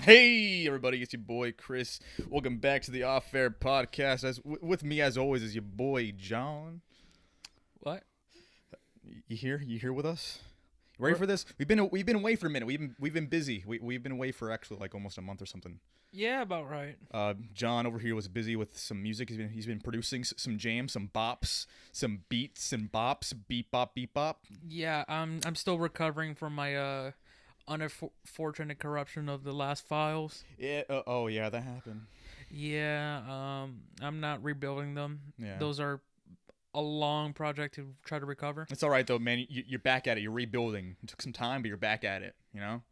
Hey, everybody, it's your boy Chris. Welcome back to the Off Air Podcast. With me, as always, is your boy John. What? You here? You here with us? You ready for this? We've been away for a minute. We've been busy. We've been away for actually like almost a month or something. Yeah, about right. John over here was busy with some music. He's been producing some jams, some bops, some beats and bops, beep bop, beep bop. Yeah, I'm still recovering from my unfortunate corruption of the last files. Yeah. Oh yeah, that happened. Yeah. I'm not rebuilding them. Yeah. Those are a long project to try to recover. It's all right though, man. You're back at it. You're rebuilding. It took some time, but you're back at it. You know.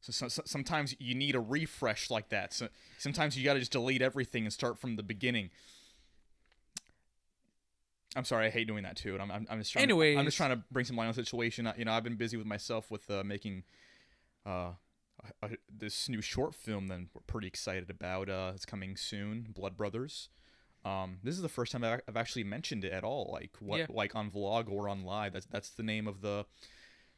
So sometimes you need a refresh like that. So sometimes you got to just delete everything and start from the beginning. I'm sorry, I hate doing that too. And I'm just trying. Anyways, I'm just trying to bring some light on the situation. You know, I've been busy with myself with making this new short film that we're pretty excited about. It's coming soon, Blood Brothers. This is the first time I've actually mentioned it at all, like on vlog or on live. That's the name of the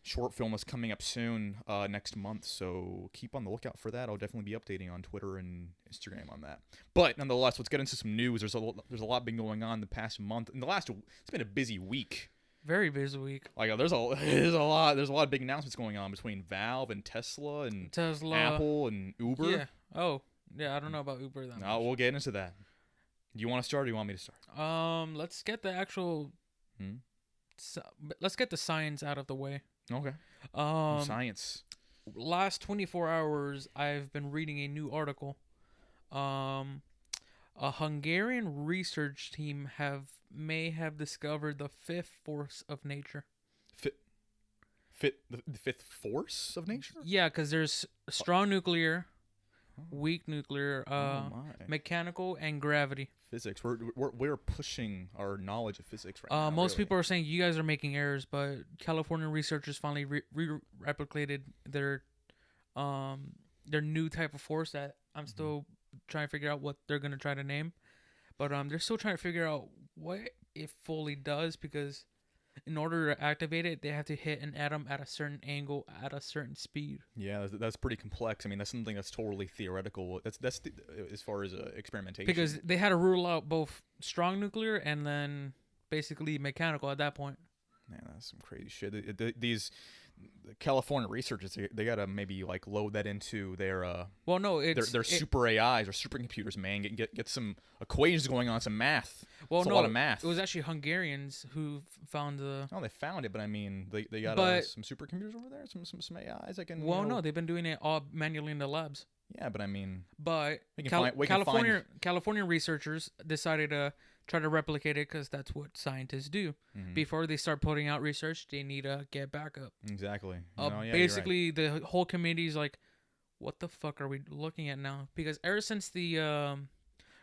short film is coming up soon, next month, so keep on the lookout for that. I'll definitely be updating on Twitter and Instagram on that. But nonetheless, let's get into some news. There's a lot been going on the past month. It's been a busy week. Very busy week. Like there's a lot of big announcements going on between Valve and Tesla, Apple and Uber. Yeah. Oh, yeah. I don't know about Uber that much. We'll get into that. Do you want to start, or do you want me to start? Let's get the actual. Let's get the science out of the way. Okay. Science. Last 24 hours, I've been reading a new article. A Hungarian research team may have discovered the fifth force of nature. The fifth force of nature? Yeah, because there's strong nuclear, weak nuclear, mechanical, and gravity. Physics. We're pushing our knowledge of physics right now. Most people are saying you guys are making errors, but California researchers finally replicated their new type of force that I'm still trying to figure out what they're gonna try to name. But they're still trying to figure out what it fully does, because in order to activate it, they have to hit an atom at a certain angle at a certain speed. Yeah, that's pretty complex. I mean, that's something that's totally theoretical. That's as far as experimentation. Because they had to rule out both strong nuclear and then basically mechanical at that point. Man, that's some crazy shit. These California researchers, they gotta maybe like load that into their their super AIs or supercomputers, man. Get some equations going on, some math. Well, a lot of math. It was actually Hungarians who found the. Oh, they found it, but I mean, they got some supercomputers over there, some AIs that can. Well, no, they've been doing it all manually in the labs. Yeah, but I mean. But California researchers decided to try to replicate it, because that's what scientists do. Before they start putting out research, they need to get backup. Exactly. Basically, the whole committee is like, what the fuck are we looking at now? Because ever since the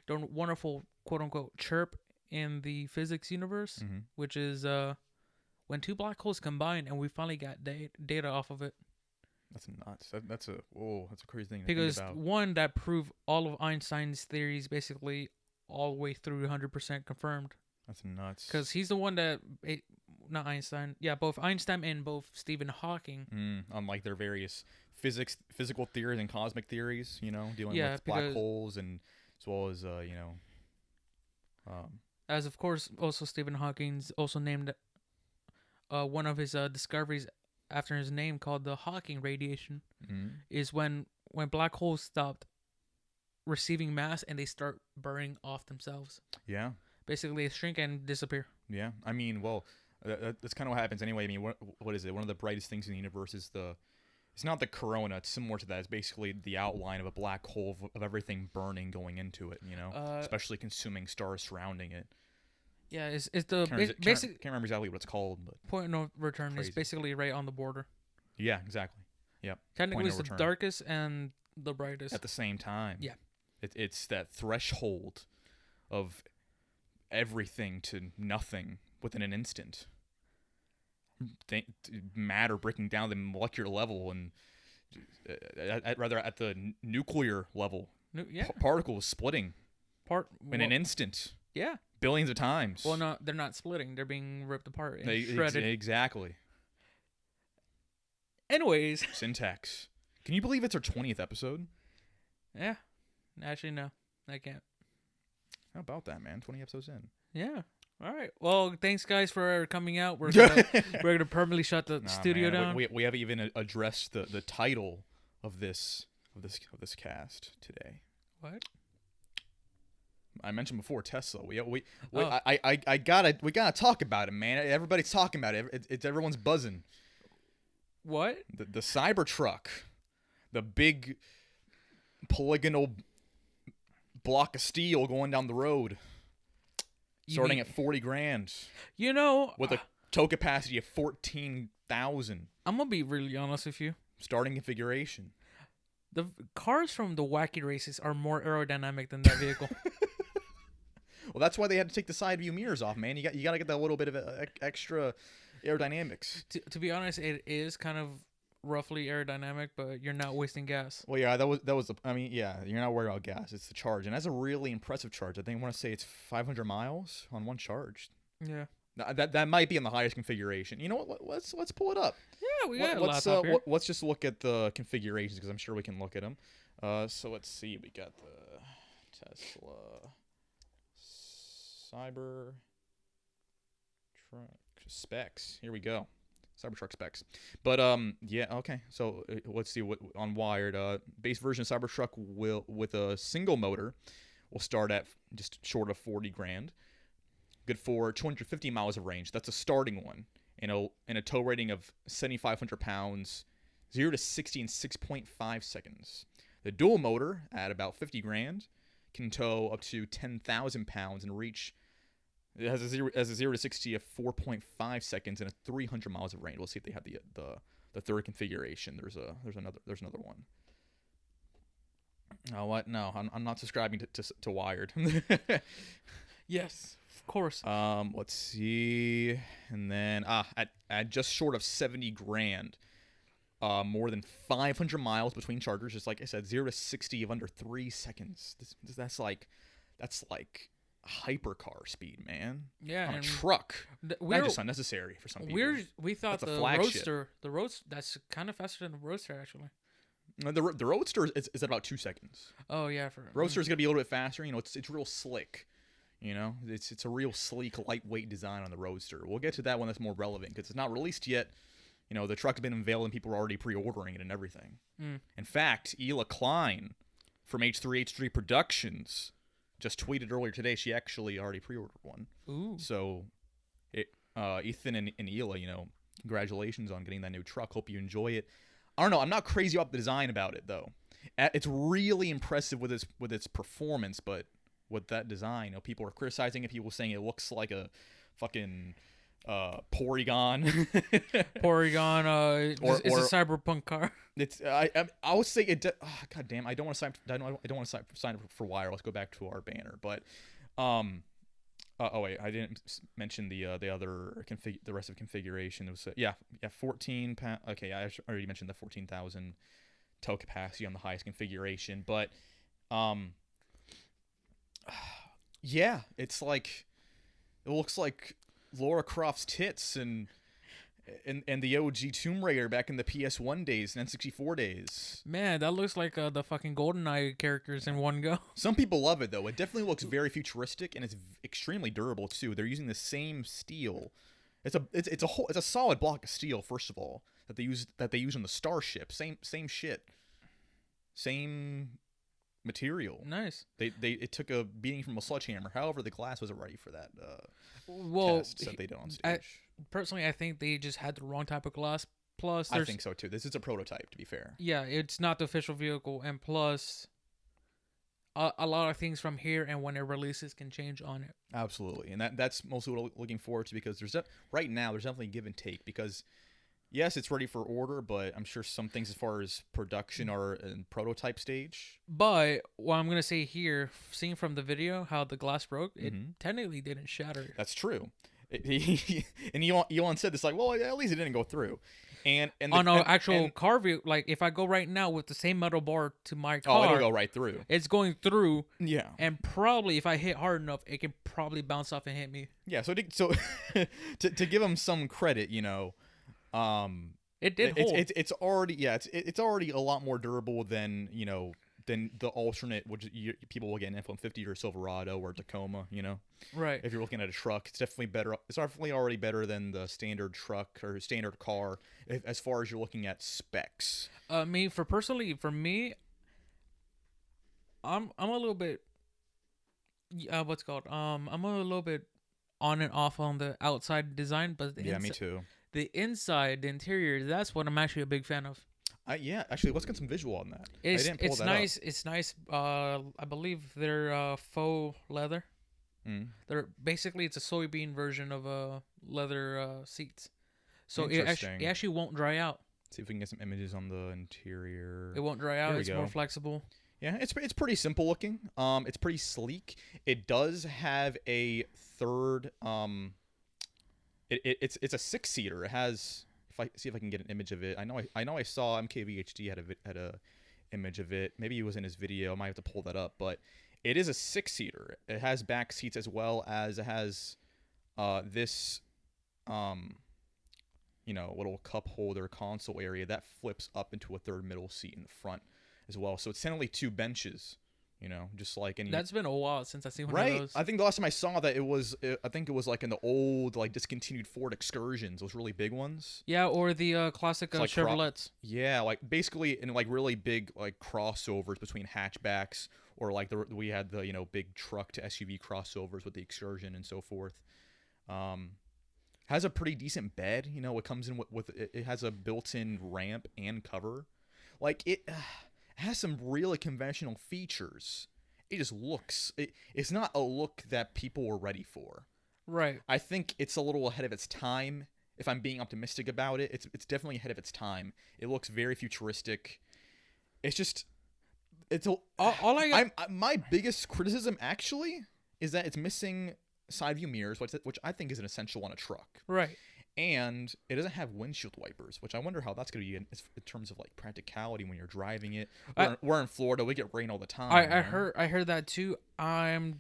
wonderful quote-unquote chirp in the physics universe, which is when two black holes combine, and we finally got data off of it. That's nuts. That's a crazy thing to because think about. One, that proved all of Einstein's theories basically all the way through 100% confirmed. That's nuts. Because he's the one that, not Einstein, yeah, both Einstein and both Stephen Hawking. On like their various physical theories and cosmic theories, dealing with black holes, and as well as as of course also Stephen Hawking's also named one of his discoveries after his name, called the Hawking radiation, is when black holes stopped receiving mass and they start burning off themselves. Yeah. Basically, they shrink and disappear. Yeah. I mean, well, that's kind of what happens anyway. I mean, what is it? One of the brightest things in the universe is it's not the corona. It's similar to that. It's basically the outline of a black hole of everything burning going into it, especially consuming stars surrounding it. Yeah, it's the basic. Can't remember exactly what it's called, but point of no return is basically right on the border. Yeah, exactly. Yep. Technically, it's the darkest and the brightest at the same time. Yeah. It's that threshold of everything to nothing within an instant. Matter breaking down the molecular level, and rather at the nuclear level. Particles splitting in an instant. Yeah. Billions of times. Well, no, they're not splitting. They're being ripped apart and shredded. Exactly. Anyways. Syntax. Can you believe it's our 20th episode? Yeah. Actually, no, I can't. How about that, man? 20 episodes in. Yeah. All right. Well, thanks guys for coming out. We're gonna permanently shut the studio down. We haven't even addressed the title of this cast today. What? I mentioned before Tesla. We gotta talk about it, man. Everybody's talking about it. It's everyone's buzzing. What? The Cybertruck, the big polygonal block of steel going down the road, starting at 40 grand. You know, with a tow capacity of 14,000. I'm gonna be really honest with you. Starting configuration. The cars from the wacky races are more aerodynamic than that vehicle. Well, that's why they had to take the side view mirrors off, man. You got to get that little bit of extra aerodynamics. To be honest, it is kind of roughly aerodynamic, but you're not wasting gas. Well, yeah, that was. I mean, yeah, you're not worried about gas. It's the charge, and that's a really impressive charge. I think I want to say it's 500 miles on one charge. Yeah. That might be in the highest configuration. You know what? Let's pull it up. Yeah, we got a laptop here. Let's just look at the configurations because I'm sure we can look at them. So let's see. We got the Tesla Cybertruck specs. Here we go. Cybertruck specs. But yeah, okay. So let's see what on Wired. Base version of Cybertruck will with a single motor will start at just short of 40 grand. Good for 250 miles of range. That's a starting one. And a tow rating of 7,500 pounds, 0 to 60 in 6.5 seconds. The dual motor at about 50 grand can tow up to 10,000 pounds and reach. It has a 0 to 60 of 4.5 seconds and a 300 miles of range. We'll see if they have the third configuration. There's another one. Oh, what? No, I'm not subscribing to Wired. Yes, of course. Let's see, and then at just short of 70 grand, more than 500 miles between chargers. Just like I said, 0 to 60 of under 3 seconds. That's like hypercar speed, man. Yeah, on a truck. That's just unnecessary for some people. We thought the Roadster, that's kind of faster than the Roadster actually. The Roadster is at about 2 seconds. Oh yeah, Roadster is gonna be a little bit faster. You know, it's real slick. You know, it's a real sleek, lightweight design on the Roadster. We'll get to that one that's more relevant because it's not released yet. You know, the truck's been unveiled and people are already pre-ordering it and everything. In fact, Ela Klein from H3H3 Productions just tweeted earlier today she actually already pre-ordered one. Ooh. So, Ethan and Ela, you know, congratulations on getting that new truck. Hope you enjoy it. I don't know. I'm not crazy about the design about it though. It's really impressive with its performance, but with that design, you know, people are criticizing it. People saying it looks like a fucking Porygon. Porygon. It's a cyberpunk car. It's I would say it. God damn! I don't want to sign up for Wire. Let's go back to our banner. But oh wait, I didn't mention the other the rest of configuration. It was 14 pound. Okay, I already mentioned the 14,000 tow capacity on the highest configuration. But yeah, it's like it looks like Lara Croft's tits and the OG Tomb Raider back in the PS1 days and N64 days. Man, that looks like the fucking GoldenEye characters in one go. Some people love it though. It definitely looks very futuristic and it's extremely durable too. They're using the same steel. It's a solid block of steel first of all that they use on the Starship. Same shit. Same material. Nice. It took a beating from a sledgehammer. However, the glass wasn't ready for that test that they did on stage. Personally, I think they just had the wrong type of glass. Plus, I think so too. This is a prototype, to be fair. Yeah, it's not the official vehicle, and plus, a lot of things from here and when it releases can change on it. Absolutely, and that's mostly what I'm looking forward to because right now there's definitely give and take because. Yes, it's ready for order, but I'm sure some things as far as production are in prototype stage. But what I'm going to say here, seeing from the video how the glass broke, it technically didn't shatter. That's true. And Elon said this like, well, at least it didn't go through. And on an actual car view, like if I go right now with the same metal bar to my car, it'll go right through. It's going through. Yeah. And probably if I hit hard enough, it can probably bounce off and hit me. Yeah. So to give him some credit, you know. It did hold. It's already it's already a lot more durable than, you know, then the alternate, which people will get an F-150 or Silverado or Tacoma, you know. Right. If you're looking at a truck, it's definitely better. It's definitely already better than the standard truck or standard car as far as you're looking at specs. For me, I'm a little bit what's it called? I'm a little bit on and off on the outside design, but Me too. The inside, the interior, that's what I'm actually a big fan of. Yeah, actually, let's get some visual on that. I didn't pull that nice. Up. It's nice. I believe they're faux leather. They're basically, it's a soybean version of leather seats, so it actually won't dry out. Let's see if we can get some images on the interior. It won't dry out. It's more flexible. Yeah, it's pretty simple looking. It's pretty sleek. It does have a third. It's a 6-seater. It has. If I can get an image of it. I know I saw MKBHD had a image of it. Maybe it was in his video. I might have to pull that up, but it is a 6-seater. It has back seats as well as it has this little cup holder console area that flips up into a third middle seat in the front as well. So it's technically 2 benches. Just like any. That's been a while since I've seen one of those. I think the last time I saw that it was like in the old like discontinued Ford Excursions, those really big ones. Yeah, or the classic like Chevrolets. Yeah, like basically in like really big like crossovers between hatchbacks, or like we had the big truck to SUV crossovers with the Excursion and so forth. Has a pretty decent bed. It comes in with it has a built-in ramp and cover. Like it has some really conventional features. It just looks. It's not a look that people were ready for. Right. I think it's a little ahead of its time. If I'm being optimistic about it, it's definitely ahead of its time. It looks very futuristic. It's just. My biggest criticism actually is that it's missing side view mirrors, which I think is an essential on a truck. Right. And it doesn't have windshield wipers, which I wonder how that's going to be in terms of like practicality when you're driving it. We're in Florida; we get rain all the time. I heard that too. I'm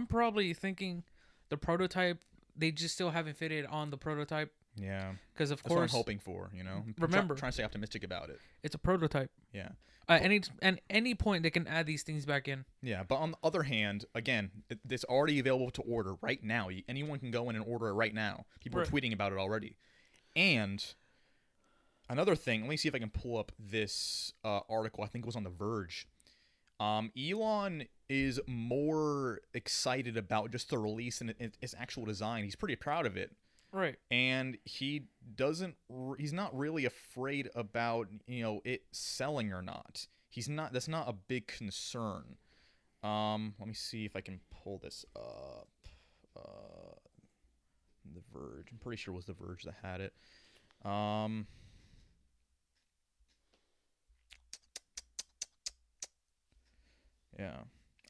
probably thinking the prototype. They just still haven't fitted on the prototype. Yeah, because that's what I'm hoping for. Remember, trying to stay optimistic about it. It's a prototype. Yeah. Any point they can add these things back in. Yeah, but on the other hand, again, it's already available to order right now. Anyone can go in and order it right now. People are tweeting about it already. And another thing, let me see if I can pull up this article. I think it was on The Verge. Elon is more excited about just the release and its actual design. He's pretty proud of it. Right. And he's not really afraid about, it selling or not. That's not a big concern. Let me see if I can pull this up. The Verge. I'm pretty sure it was The Verge that had it. Yeah.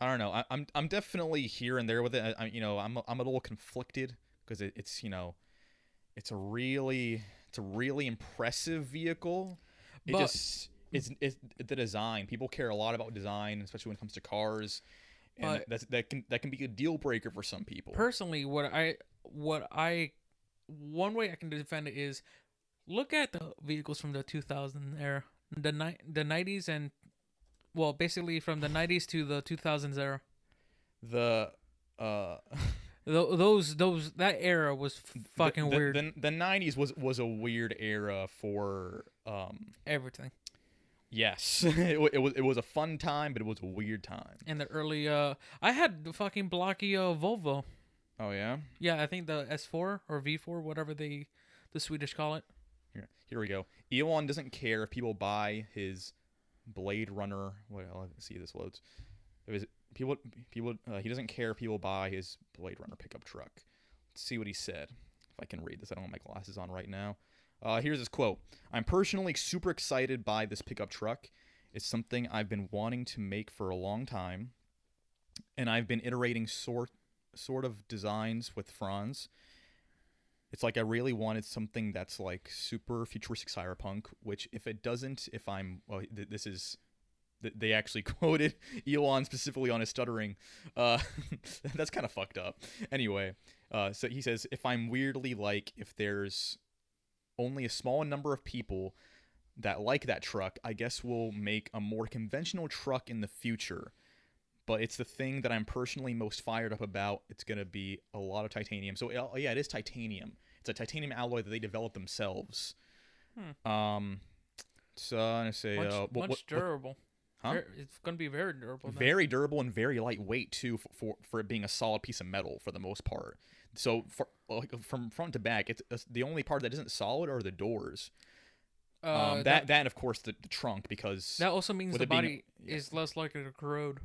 I don't know. I'm definitely here and there with it. I'm a little conflicted because it's it's a really impressive vehicle. It's the design. People care a lot about design, especially when it comes to cars, and that can be a deal breaker for some people. Personally, one way I can defend it is look at the vehicles from the 2000 era, the 90s, and basically from the 90s to the 2000s era. That era was fucking weird. The 90s was a weird era for everything. Yes, it was a fun time, but it was a weird time. And the early I had the fucking blocky Volvo. Oh yeah. Yeah, I think the S4 or V4, whatever the Swedish call it. Here we go. Elon doesn't care if people buy his Blade Runner. Well, let's see if this loads. He doesn't care if people buy his Blade Runner pickup truck. Let's see what he said. If I can read this, I don't have my glasses on right now. Here's his quote. "I'm personally super excited by this pickup truck. It's something I've been wanting to make for a long time, and I've been iterating sort of designs with Franz. It's like I really wanted something that's like super futuristic cyberpunk, which they actually quoted Elon specifically on his stuttering. That's kind of fucked up. Anyway, so he says, if I'm weirdly like, if there's only a small number of people that like that truck, I guess will make a more conventional truck in the future. But it's the thing that I'm personally most fired up about. It's going to be a lot of titanium. So, yeah, it is titanium. It's a titanium alloy that they developed themselves. So I'm going to say... much durable. Huh? It's going to be very durable. Very durable and very lightweight, too, for it being a solid piece of metal for the most part. So, from front to back, it's the only part that isn't solid are the doors. That and, of course, the trunk, because... That also means the body is less likely to corrode.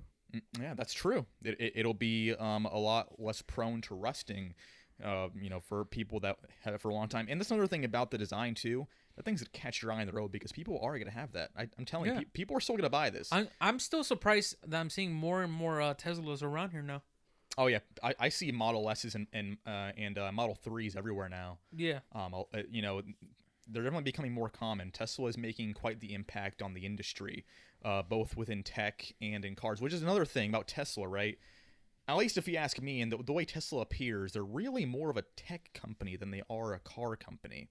Yeah, that's true. It'll be a lot less prone to rusting, for people that have it for a long time. And that's another thing about the design too. The things that catch your eye on the road, because people are going to have that. I'm telling you, people are still going to buy this. I'm still surprised that I'm seeing more and more Teslas around here now. Oh yeah, I see Model S's and Model 3s everywhere now. Yeah. They're definitely becoming more common. Tesla is making quite the impact on the industry, both within tech and in cars, which is another thing about Tesla, right? At least if you ask me, and the way Tesla appears, they're really more of a tech company than they are a car company.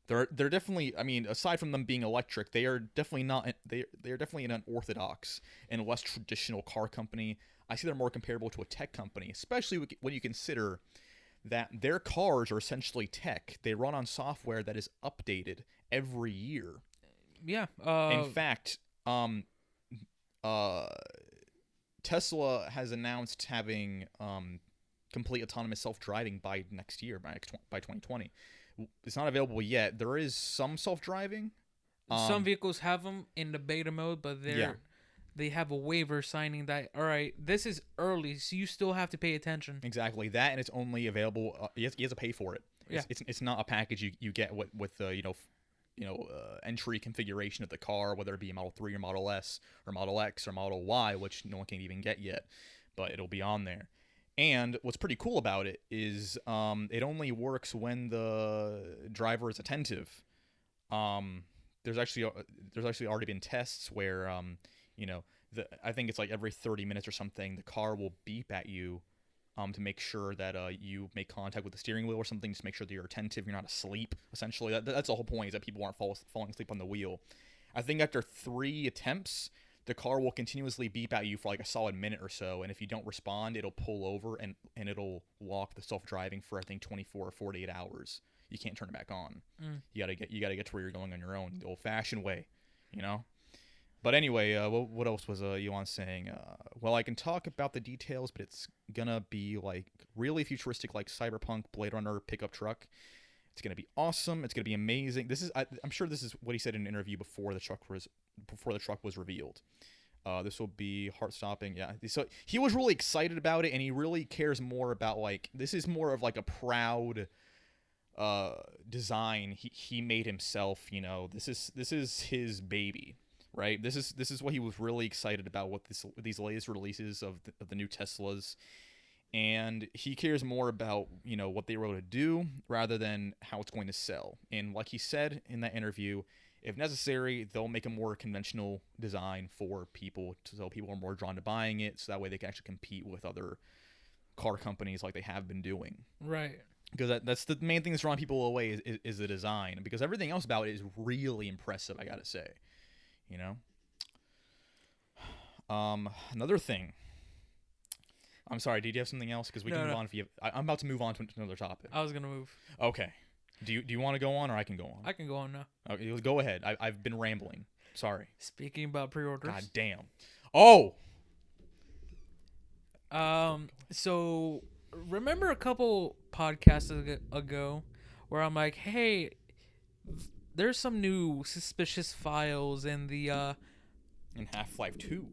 They're definitely, I mean, aside from them being electric, they are definitely not. They are definitely an unorthodox and less traditional car company. I see they're more comparable to a tech company, especially when you consider that their cars are essentially tech. They run on software that is updated every year. Yeah. In fact, Tesla has announced having complete autonomous self-driving by next year, by 2020. It's not available yet. There is some self-driving. Some vehicles have them in the beta mode, but they have a waiver signing that, all right, this is early, so you still have to pay attention. Exactly. That, and it's only available, you have to pay for it. It's not a package you get with entry configuration of the car, whether it be a Model 3 or Model S or Model X or Model Y, which no one can even get yet, but it'll be on there. And what's pretty cool about it is it only works when the driver is attentive. There's actually already been tests where I think it's like every 30 minutes or something, the car will beep at you to make sure that you make contact with the steering wheel or something, just make sure that you're attentive, you're not asleep, essentially. That's the whole point, is that people aren't falling asleep on the wheel. I think after 3 attempts, the car will continuously beep at you for like a solid minute or so, and if you don't respond, it'll pull over and it'll lock the self-driving for, I think, 24 or 48 hours. You can't turn it back on. You gotta get to where you're going on your own, the old-fashioned way, But anyway, what else was Elon saying? Well, I can talk about the details, but it's gonna be like really futuristic, like cyberpunk Blade Runner pickup truck. It's gonna be awesome. It's gonna be amazing. I'm sure this is what he said in an interview before the truck was revealed. This will be heart-stopping. Yeah. So he was really excited about it, and he really cares more about, like, this is more of like a proud design he made himself. This is his baby. Right, this is what he was really excited about with these latest releases of the new Teslas, and he cares more about what they were able to do rather than how it's going to sell. And like he said in that interview, if necessary, they'll make a more conventional design for people, so people are more drawn to buying it, so that way they can actually compete with other car companies like they have been doing. Right. Because that's the main thing that's drawing people away is the design, because everything else about it is really impressive, I gotta say. Another thing. I'm sorry, did you have something else? Because we can move on if you have... I'm about to move on to another topic. I was going to move. Okay. Do you want to go on, or I can go on? I can go on now. Okay, go ahead. I've been rambling. Sorry. Speaking about pre-orders. God damn. Oh! So, remember a couple podcasts ago where I'm like, hey... There's some new suspicious files in the in Half-Life 2.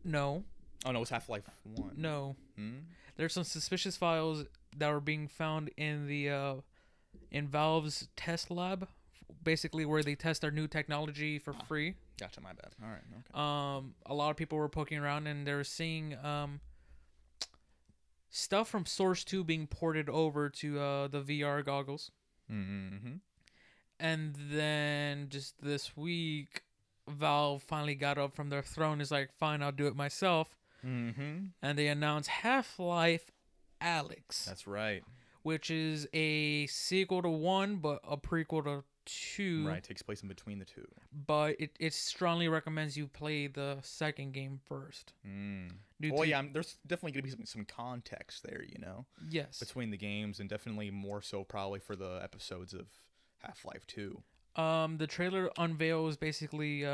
No. Oh no, it's Half-Life 1. No. There's some suspicious files that were being found in the in Valve's test lab, basically where they test their new technology for free. Gotcha, my bad. All right. Okay. A lot of people were poking around and they're seeing stuff from Source 2 being ported over to the VR goggles. Mm-hmm. And then just this week, Valve finally got up from their throne. Is like, fine, I'll do it myself. Mm-hmm. And they announced Half-Life Alyx. That's right. Which is a sequel to 1, but a prequel to 2. Right, takes place in between the two. But it strongly recommends you play the second game first. Oh yeah, there's definitely gonna be some context there, Yes. between the games, and definitely more so probably for the episodes of Half-Life 2. The trailer unveils basically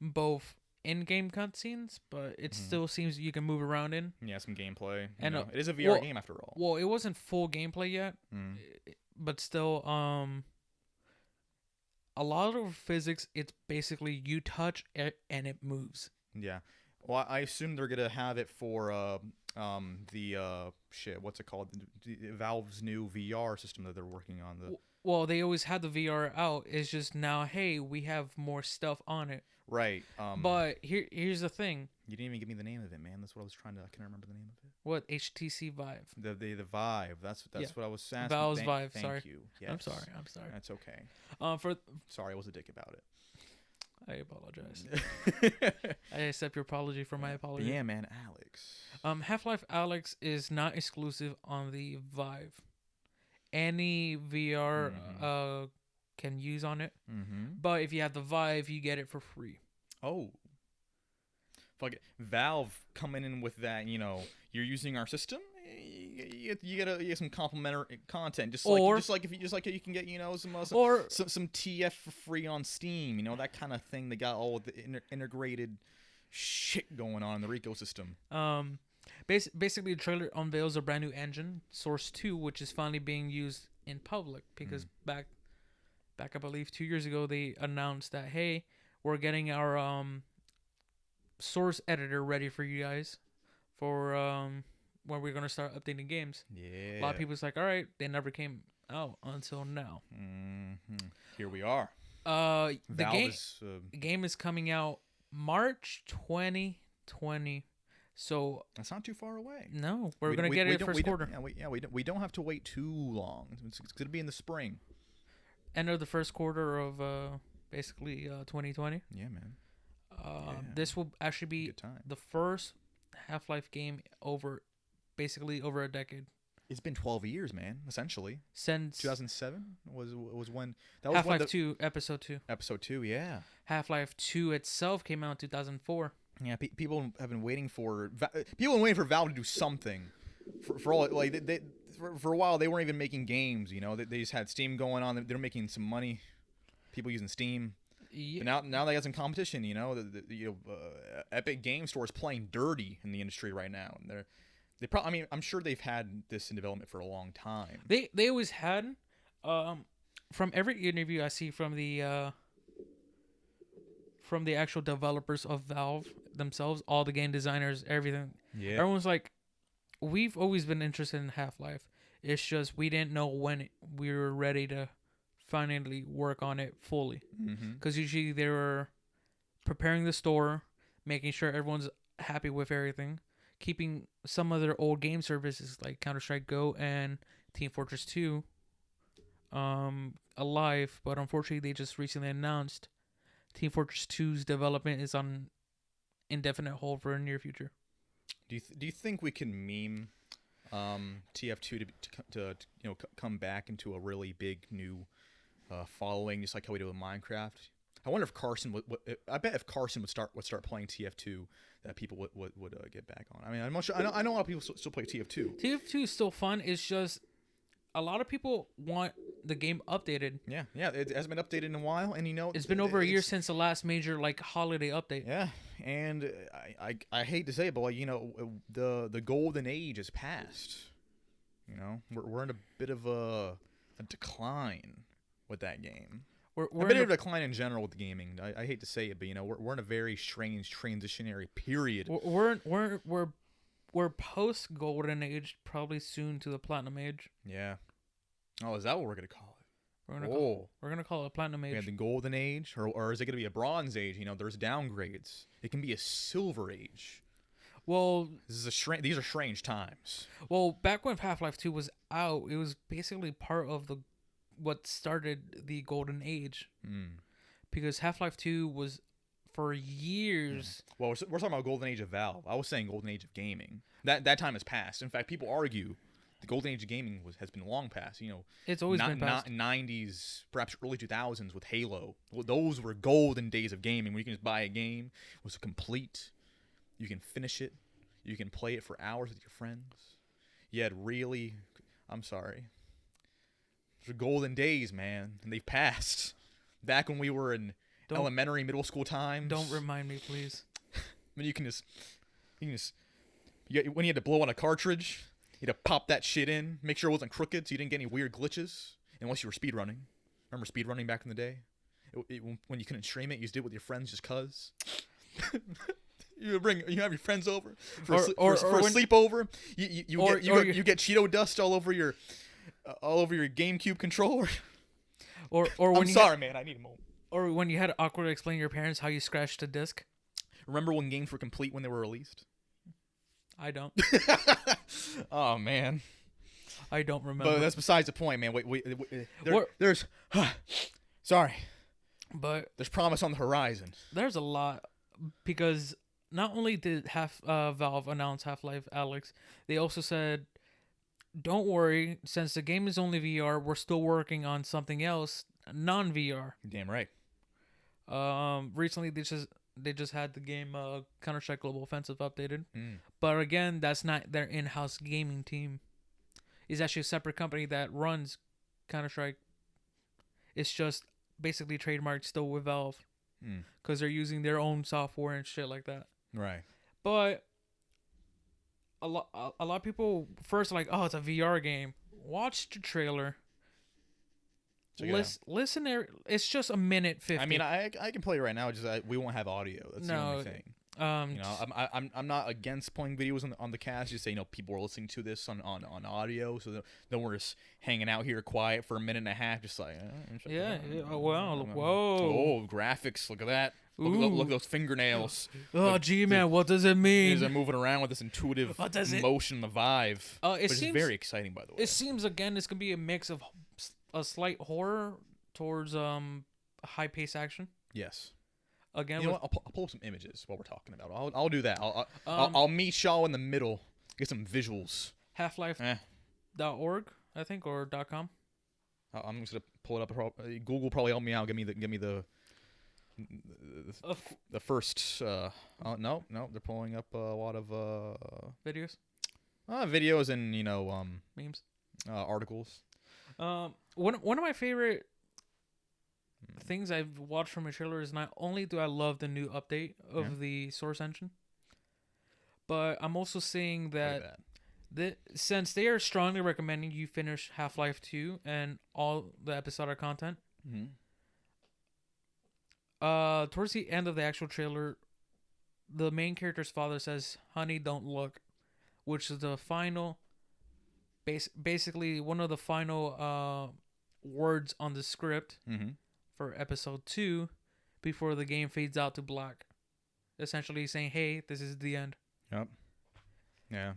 both in-game cutscenes, but it still seems you can move around in. Yeah, some gameplay. And it is a VR game after all. Well, it wasn't full gameplay yet, but still, a lot of physics. It's basically you touch it and it moves. Yeah. Well, I assume they're gonna have it for what's it called? The Valve's new VR system that they're working on. Well, they always had the VR out. It's just now, hey, we have more stuff on it. Right. But here's the thing. You didn't even give me the name of it, man. That's what I was trying to. I can't remember the name of it. What? HTC Vive. The Vive. That's what I was asking. Valve's Vive. Thank you. Yes. I'm sorry. That's okay. Sorry, I was a dick about it. I apologize. I accept your apology for my apology. But yeah, man, Alyx. Half-Life Alyx is not exclusive on the Vive. Any VR can use on it. But if you have the Vive, you get it for free. Oh. Fuck it. Valve coming in with that, you're using our system. You get some complimentary content, just like if you can get some TF for free on Steam, that kind of thing. They got all the integrated shit going on in their ecosystem. Basically, the trailer unveils a brand new engine, Source 2, which is finally being used in public because back I believe 2 years ago they announced that, hey, we're getting our Source editor ready for you guys for when we're gonna start updating games. Yeah. A lot of people's like, all right, they never came out until now. Here we are. The game is coming out March 2020. So that's not too far away. No, we're gonna get it first quarter. We don't have to wait too long. It's gonna be in the spring. End of the first quarter of basically 2020. Yeah, man. This will actually be the first Half-Life game over a decade. It's been 12 years, man. Essentially, since 2007 was when that was Half-Life 2 Episode 2. Episode 2, yeah. Half-Life 2 itself came out in 2004. Yeah, people have been waiting for Valve to do something. For all for a while they weren't even making games. They just had Steam going on. They're making some money. People using Steam. Yeah. But now they got some competition. Epic Game Store is playing dirty in the industry right now. And they probably. I mean, I'm sure they've had this in development for a long time. They always had. From every interview I see from the actual developers of Valve themselves, all the game designers, everything. Yeah. Everyone's like, we've always been interested in Half-Life. It's just we didn't know when we were ready to finally work on it fully. Because usually they were preparing the store, making sure everyone's happy with everything, keeping some of their old game services like Counter-Strike Go and Team Fortress 2 alive. But unfortunately, they just recently announced Team Fortress 2's development is on indefinite hold for a near future. Do you think we can meme TF2 to come back into a really big new following, just like how we do with Minecraft? I wonder if Carson would. I bet if Carson would start playing TF2, that people would get back on. I mean, I know a lot of people still play TF2. TF2 is still fun. It's just a lot of people want the game updated. Yeah, it hasn't been updated in a while, and it's been over a year since the last major holiday update. Yeah, and I hate to say it, but the golden age has passed. We're in a bit of a decline with that game. We're a bit of a decline in general with gaming. I hate to say it, but we're in a very strange transitionary period. We're post golden age, probably soon to the platinum age. Yeah. Oh, is that what we're gonna call it? We're gonna call it a platinum age. Yeah, the golden age, or is it gonna be a bronze age? There's downgrades. It can be a silver age. Well, these are strange times. Well, back when Half-Life 2 was out, it was basically part of what started the golden age. Because Half-Life 2 was for years. Well, we're talking about golden age of Valve. I was saying golden age of gaming. That time has passed. In fact, people argue the golden age of gaming has been long past. You know, it's always been past. 90s, perhaps early 2000s with Halo. Well, those were golden days of gaming where you can just buy a game. It was complete. You can finish it. You can play it for hours with your friends. You had I'm sorry. Those are golden days, man, and they've passed. Back when we were in elementary, middle school times. Don't remind me, please. When you can just, when you had to blow on a cartridge, you had to pop that shit in, make sure it wasn't crooked so you didn't get any weird glitches, unless you were speedrunning. Remember speedrunning back in the day? When you couldn't stream it, you just did it with your friends just cuz. You have your friends over for a sleepover. You get Cheeto dust all over your GameCube controller. Or when man, I need a moment. Or when you had to awkwardly explain to your parents how you scratched a disc. Remember when games were complete when they were released? I don't. Oh man, I don't remember. But that's besides the point, man. There's sorry, but there's promise on the horizon. There's a lot, because not only did Valve announce Half-Life Alyx, they also said, don't worry, since the game is only VR, we're still working on something else, non-VR. Damn right. Recently they just had the game Counter-Strike Global Offensive updated. But again, that's not their in-house gaming team. It's actually a separate company that runs Counter-Strike. It's just basically trademarked still with Valve. Because they're using their own software and shit like that. Right. But a lot of people first are like, oh, it's a VR game. Watch the trailer. Listen there. It's just a minute 50. I mean, I can play it right now. Just we won't have audio. That's the only thing. I'm not against playing videos on the cast. Just say, people are listening to this on audio, so then we're just hanging out here quiet for a minute and a half, just like whoa, oh, graphics, look at that. Look at those fingernails. Oh, man, what does it mean? They're moving around with this intuitive motion, the vibe. Which is very exciting, by the way. It seems again it's gonna be a mix of a slight horror towards high-paced action. Yes. Again, you know what? I'll pull up some images while we're talking about it. I'll do that. I'll meet y'all in the middle. Get some visuals. Halflife.org, I think, or .com. I'm just gonna pull it up. Google probably help me out. Give me the first. No, they're pulling up a lot of videos. Videos and memes, articles. One of my favorite things I've watched from a trailer is not only do I love the new update of the Source engine, but I'm also seeing that since they are strongly recommending you finish Half-Life 2 and all the episodic content, towards the end of the actual trailer, the main character's father says, "Honey, don't look," which is the final, basically one of the final words on the script for episode 2 before the game fades out to black, essentially saying, hey, this is the end. Yep. Yeah.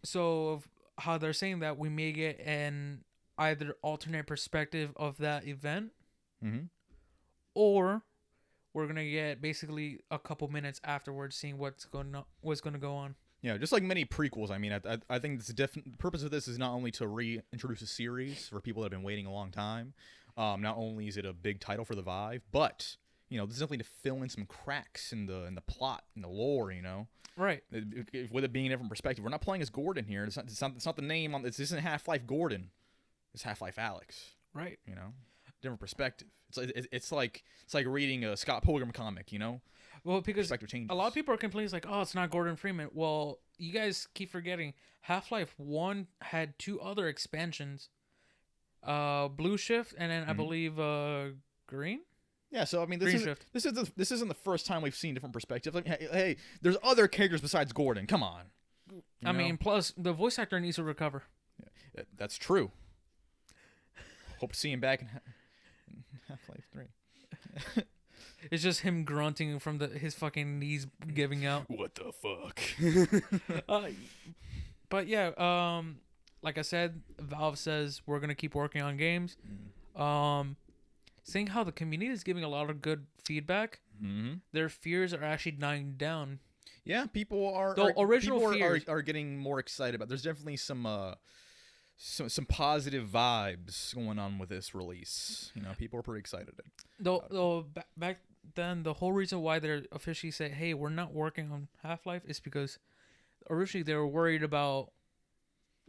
So how they're saying that we may get an either alternate perspective of that event, or we're gonna get basically a couple minutes afterwards seeing what's gonna go on. Yeah, just like many prequels. I mean, I think the purpose of this is not only to reintroduce a series for people that have been waiting a long time. Not only is it a big title for the Vive, but this is definitely to fill in some cracks in the plot, in the lore. Right. With it being a different perspective, we're not playing as Gordon here. It's not the name on this. Isn't Half-Life Gordon. It's Half-Life Alyx. Right. Different perspective. It's like reading a Scott Pilgrim comic. Well, because changes. A lot of people are complaining, like, oh, it's not Gordon Freeman. Well, you guys keep forgetting Half-Life 1 had 2 other expansions, Blue Shift, and then I believe Green. Yeah, so I mean, this isn't the first time we've seen different perspectives. Like, hey, there's other characters besides Gordon. Come on. I mean, plus the voice actor needs to recover. Yeah, that's true. Hope to see him back in Half-Life 3. It's just him grunting from his fucking knees giving out. What the fuck? But yeah, like I said, Valve says we're gonna keep working on games. Seeing how the community is giving a lot of good feedback, their fears are actually dying down. Yeah, people are The original people fears are getting more excited about. There's definitely some positive vibes going on with this release. You know, people are pretty excited. Though back then, the whole reason why they're officially said, "Hey, we're not working on Half-Life," is because originally they were worried about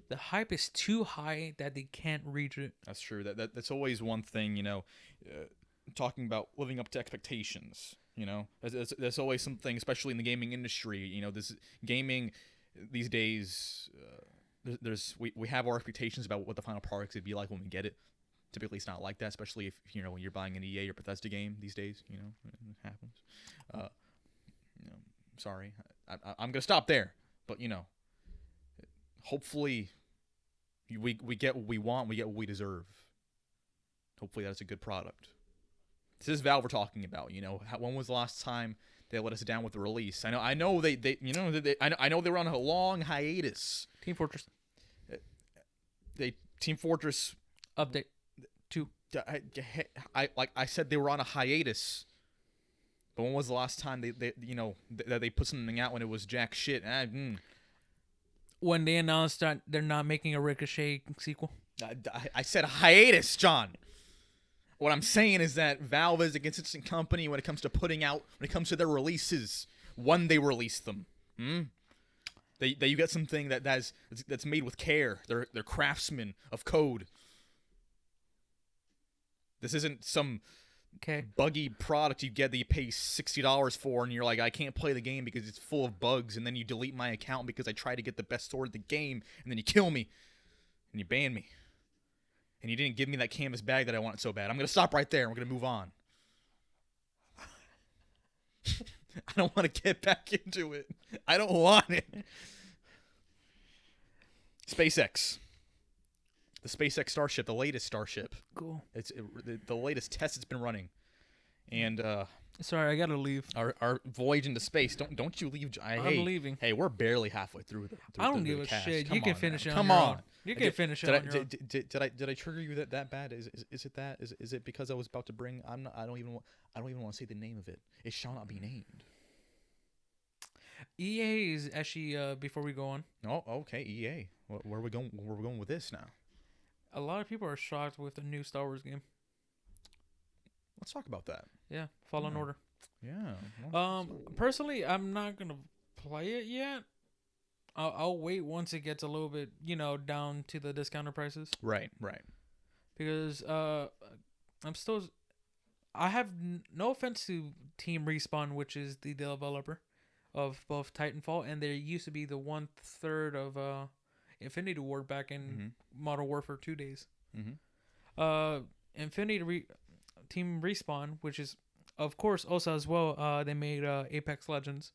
the hype is too high that they can't reach it. That's true. That's always one thing. You know, talking about living up to expectations. You know, that's always something, especially in the gaming industry. You know, this gaming these days. We have our expectations about what the final products would be like when we get it. Typically, it's not like that, especially if when you're buying an EA or Bethesda game these days. You know, it happens. Sorry, I'm gonna stop there. But hopefully, we get what we want. We get what we deserve. Hopefully, that's a good product. This is Valve we're talking about. When was the last time they let us down with the release? I know they I know they were on a long hiatus. Team Fortress. Team Fortress update 2. I said they were on a hiatus. But when was the last time they put something out when it was jack shit? When they announced that they're not making a Ricochet sequel. I said hiatus, John. What I'm saying is that Valve is a consistent company when it comes to their releases, when they release them. You get something that's made with care. They're craftsmen of code. This isn't some buggy product you get that you pay $60 for, and you're like, I can't play the game because it's full of bugs, and then you delete my account because I try to get the best sword of the game, and then you kill me, and you ban me. And you didn't give me that canvas bag that I wanted so bad. I'm going to stop right there. We're going to move on. I don't want to get back into it. I don't want it. SpaceX. The SpaceX Starship, the latest Starship. Cool. It's the latest test it's been running. And sorry, I gotta leave. Our voyage into space. Don't you leave? I'm leaving. Hey, we're barely halfway through the. I don't give a shit. You can finish it. Come on. You can finish it on your own. Did I trigger you that bad? Is it that? Is it because I was about to bring? I don't even want to say the name of it. It shall not be named. EA is actually before we go on. Oh, okay. EA. Where are we going? Where are we going with this now? A lot of people are shocked with the new Star Wars game. Let's talk about that. Yeah, Fallen Order. Yeah. Personally, I'm not gonna play it yet. I'll wait once it gets a little bit, down to the discounted prices. Right. Because I have no offense to Team Respawn, which is the developer of both Titanfall, and they used to be the 1/3 of Infinity Ward back in Modern Warfare 2 days. Team Respawn, which is of course also as well, they made Apex Legends.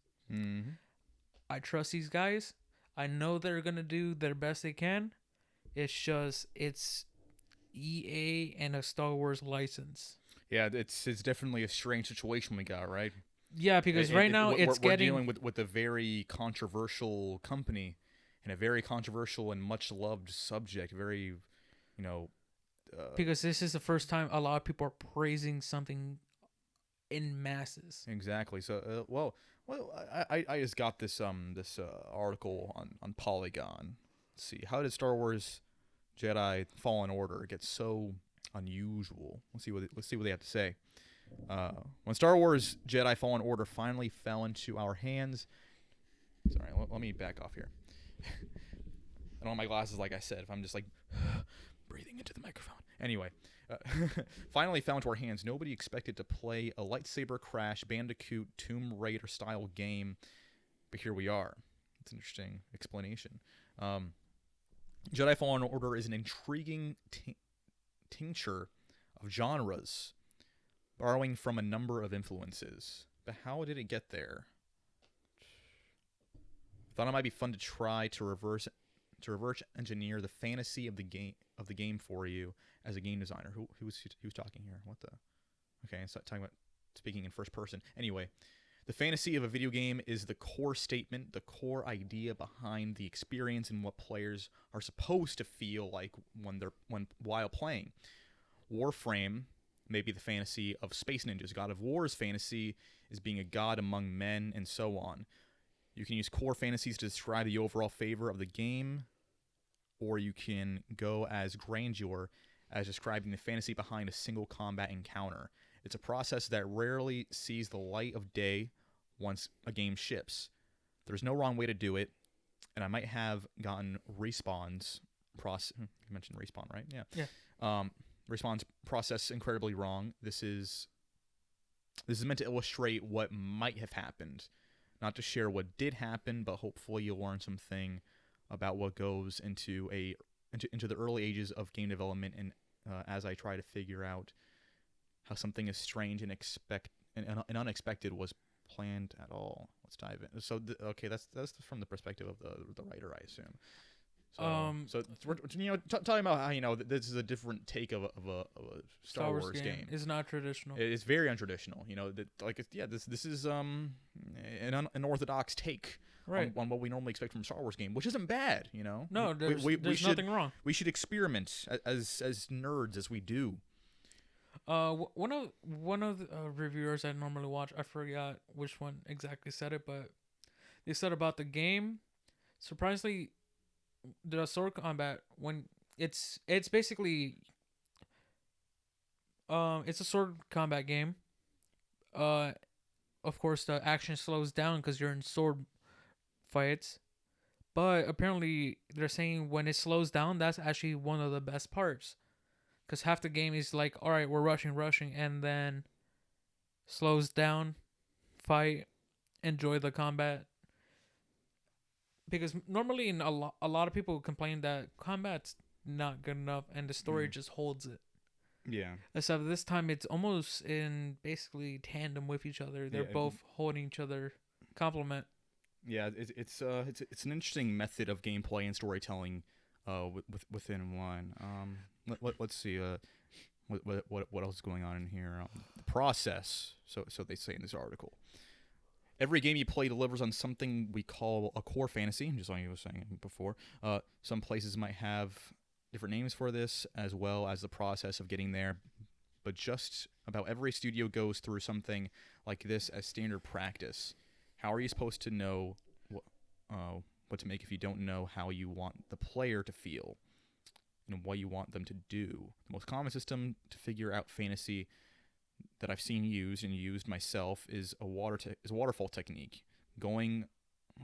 I trust these guys. I know they're gonna do their best they can. It's just it's EA and a Star Wars license. Yeah, it's definitely a strange situation we got, right? Yeah, because right now we're dealing with a very controversial company and a very controversial and much loved subject. Very, because this is the first time a lot of people are praising something in masses. Exactly. So, I just got this article on Polygon. Let's see, how did Star Wars Jedi Fallen Order get so unusual? Let's see what they have to say. When Star Wars Jedi Fallen Order finally fell into our hands. Sorry, let me back off here. I don't have my glasses, like I said. If I'm just like breathing into the microphone. Anyway, finally fell into our hands. Nobody expected to play a lightsaber Crash Bandicoot Tomb Raider style game, but here we are. It's an interesting explanation. Jedi Fallen Order is an intriguing tincture of genres, borrowing from a number of influences. But how did it get there? Thought it might be fun to try to reverse engineer the fantasy of the game for you as a game designer. Who was talking here? What the? Okay, so talking about speaking in first person. Anyway, the fantasy of a video game is the core statement, the core idea behind the experience and what players are supposed to feel like while playing. Warframe may be the fantasy of space ninjas. God of War's fantasy is being a god among men, and so on. You can use core fantasies to describe the overall favor of the game, or you can go as grandeur as describing the fantasy behind a single combat encounter. It's a process that rarely sees the light of day once a game ships. There's no wrong way to do it, and I might have gotten Respawn's process. You mentioned Respawn, right? Yeah. Respawn's process incredibly wrong. This is meant to illustrate what might have happened, not to share what did happen, but hopefully you'll learn something about what goes into the early ages of game development, and as I try to figure out how something as strange and unexpected was planned at all. Let's dive in. So okay, that's from the perspective of the writer, I assume. So we're talking about how this is a different take of a Star Wars game. It's not traditional. It's very untraditional. This is an unorthodox take. Right. On what we normally expect from a Star Wars game, which isn't bad, No, there's nothing wrong. We should experiment as nerds as we do. One of the reviewers I normally watch, I forgot which one exactly said it, but they said about the game, surprisingly, the sword combat, when it's basically it's a sword combat game. Of course the action slows down because you're in sword fights, but apparently they're saying when it slows down, that's actually one of the best parts, because half the game is like, all right, we're rushing, and then slows down, fight, enjoy the combat. Because normally a lot of people complain that combat's not good enough and the story just holds it. Yeah. Except this time it's almost in basically tandem with each other. They're both holding each other, complement. Yeah, it's an interesting method of gameplay and storytelling within one. Let's see what else is going on in here. The process. So they say in this article. Every game you play delivers on something we call a core fantasy, just like I was saying before. Some places might have different names for this, as well as the process of getting there. But just about every studio goes through something like this as standard practice. How are you supposed to know what to make if you don't know how you want the player to feel and what you want them to do? The most common system to figure out fantasy that I've seen used myself is a waterfall technique, going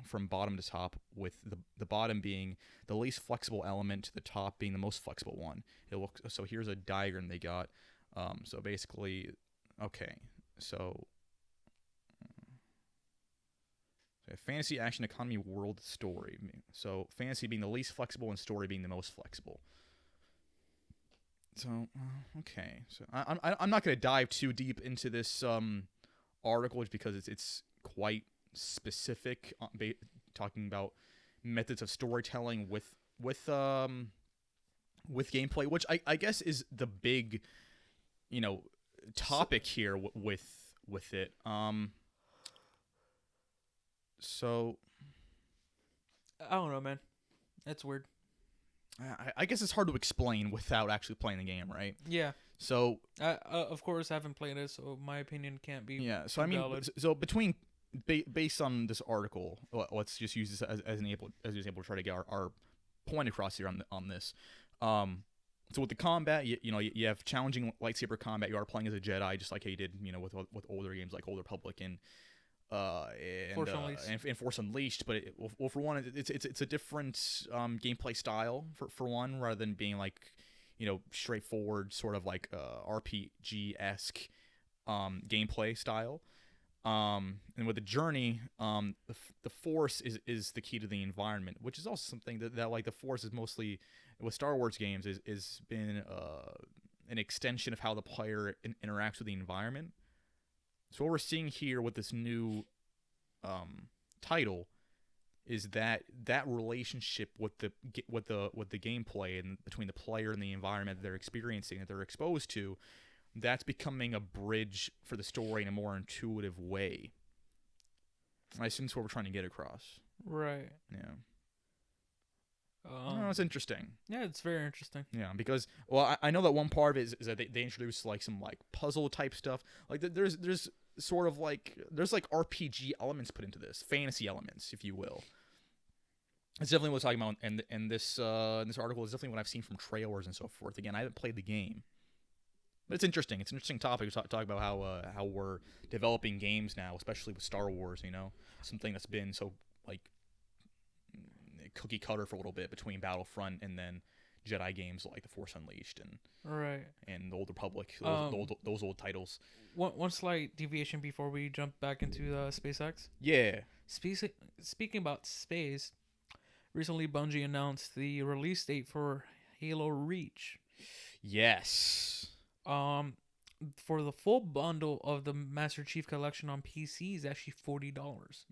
from bottom to top, with the bottom being the least flexible element to the top being the most flexible one. So here's a diagram they got. So basically, okay, so fantasy action economy world story. So fantasy being the least flexible and story being the most flexible. So okay, so I'm not going to dive too deep into this article just because it's quite specific, talking about methods of storytelling with gameplay, which I guess is the big topic here with it. So I don't know, man. That's weird. I guess it's hard to explain without actually playing the game, right? Yeah. So of course I haven't played it, so my opinion can't be. Yeah. So I mean, valid. So based on this article, let's just use this as an example to try to get our point across here on this. So with the combat, you have challenging lightsaber combat. You are playing as a Jedi, just like how you did, with older games like Old Republic and Force Unleashed. But for one, it's a different gameplay style for one, rather than being like straightforward sort of like RPG-esque gameplay style. And with the journey, the Force is the key to the environment, which is also something that like the Force is mostly with Star Wars games is been an extension of how the player interacts with the environment. So what we're seeing here with this new title is that relationship with the gameplay and between the player and the environment that they're experiencing, that they're exposed to, that's becoming a bridge for the story in a more intuitive way. I assume that's what we're trying to get across. Right. Yeah. Oh, it's interesting. Yeah, it's very interesting. Yeah, because I know that one part of it is that they introduced like some like puzzle type stuff. Like there's sort of like there's like RPG elements put into this, fantasy elements, if you will. It's definitely what we're talking about, and this article is definitely what I've seen from trailers and so forth. Again, I haven't played the game, but it's interesting. It's an interesting topic to talk about how we're developing games now, especially with Star Wars. You know, something that's been so like cookie cutter for a little bit between Battlefront and then Jedi games like The Force Unleashed and the Old Republic, those old titles. One slight deviation before we jump back into SpaceX. Yeah. Speaking about space, recently Bungie announced the release date for Halo Reach. Yes. For the full bundle of the Master Chief Collection on PC is actually $40.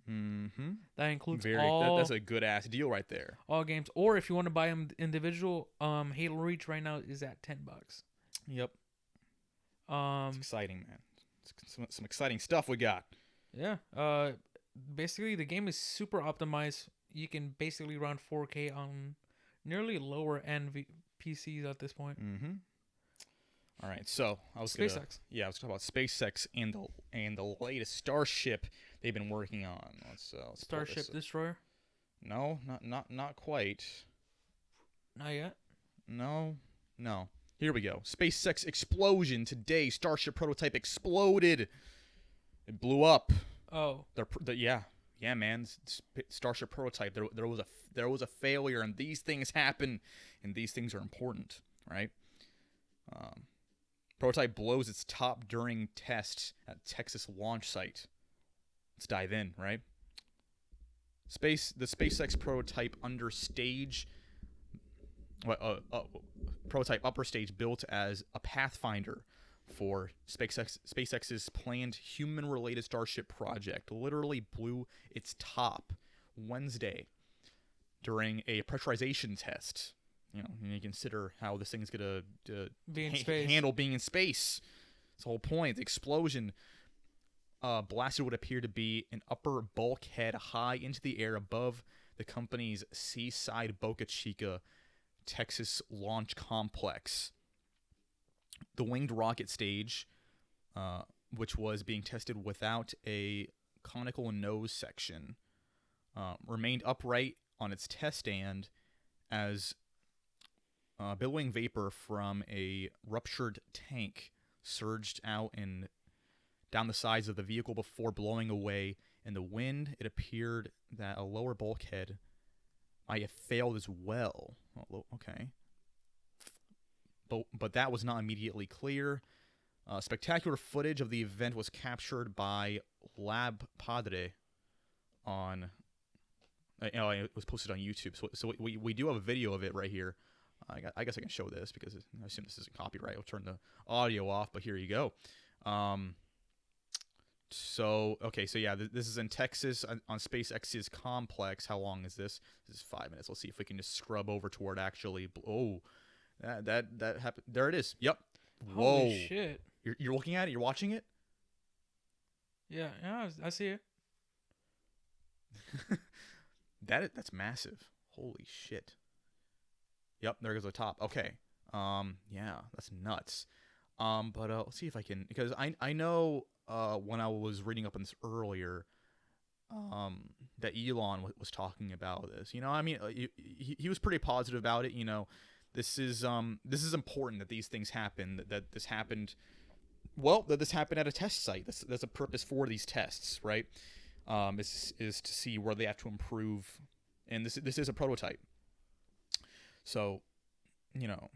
Mm-hmm. That includes that's a good ass deal right there. All games, or if you want to buy them individual, Halo Reach right now is at $10. Yep. It's exciting, man. It's some exciting stuff we got. Yeah. Basically the game is super optimized. You can basically run 4K on nearly lower end PCs at this point. Mm-hmm. All right, so I was talking about SpaceX and the latest Starship they've been working on. Let's Starship Destroyer? No, not quite. Not yet. No. Here we go. SpaceX explosion today. Starship prototype exploded. It blew up. Oh. Yeah, man. Starship prototype. There was a failure, and these things happen, and these things are important, right? Prototype blows its top during test at Texas launch site. Let's dive in, right? The SpaceX prototype prototype upper stage built as a pathfinder for SpaceX's planned human-related Starship project literally blew its top Wednesday during a pressurization test. You know, you consider how this thing's gonna handle being in space. It's the whole point. The explosion blasted what appeared to be an upper bulkhead high into the air above the company's seaside Boca Chica, Texas launch complex. The winged rocket stage, which was being tested without a conical nose section, remained upright on its test stand as billowing vapor from a ruptured tank surged out and down the sides of the vehicle before blowing away in the wind. It appeared that a lower bulkhead might have failed as well. Okay. But that was not immediately clear. Spectacular footage of the event was captured by Lab Padre on... it was posted on YouTube. So we do have a video of it right here. I guess I can show this because I assume this isn't copyright. I'll turn the audio off, but here you go. So yeah, this is in Texas on SpaceX's complex. How long is this? This is 5 minutes. Let's see if we can just scrub over to where it actually. Oh, that happened. There it is. Yep. Whoa. Holy shit. You're looking at it. You're watching it. Yeah, I see it. That's massive. Holy shit. Yep, there goes the top. Okay. Yeah, that's nuts. But let's see if I can, because I know when I was reading up on this earlier, that Elon was talking about this. You know, I mean, he was pretty positive about it. You know, this is important that these things happen. That this happened. Well, that this happened at a test site. That's a purpose for these tests, right? Is to see where they have to improve, and this is a prototype. So, you know,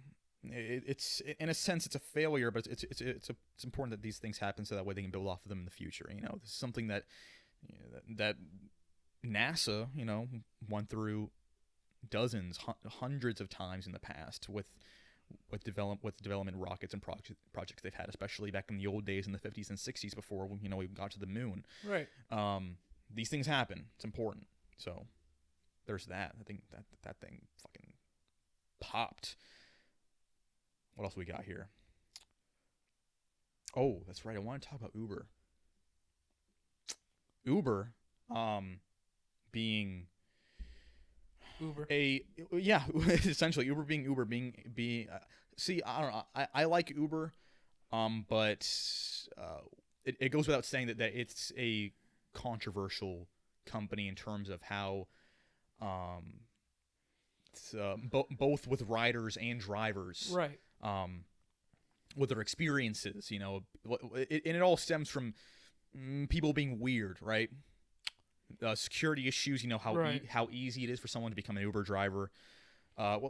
it's in a sense it's a failure, but it's important that these things happen so that way they can build off of them in the future. You know, this is something that that NASA, you know, went through hundreds of times in the past with development rockets and projects they've had, especially back in the old days in the 50s and 60s before we got to the moon. Right. These things happen. It's important. So there's that. I think that thing fucking popped. What else we got here? Oh, that's right. I want to talk about Uber. Uber, being Uber. Essentially Uber being. See, I don't know. I like Uber, but it goes without saying that it's a controversial company in terms of how both with riders and drivers, right? With their experiences, and it all stems from people being weird, right? Security issues, how easy it is for someone to become an Uber driver. I'm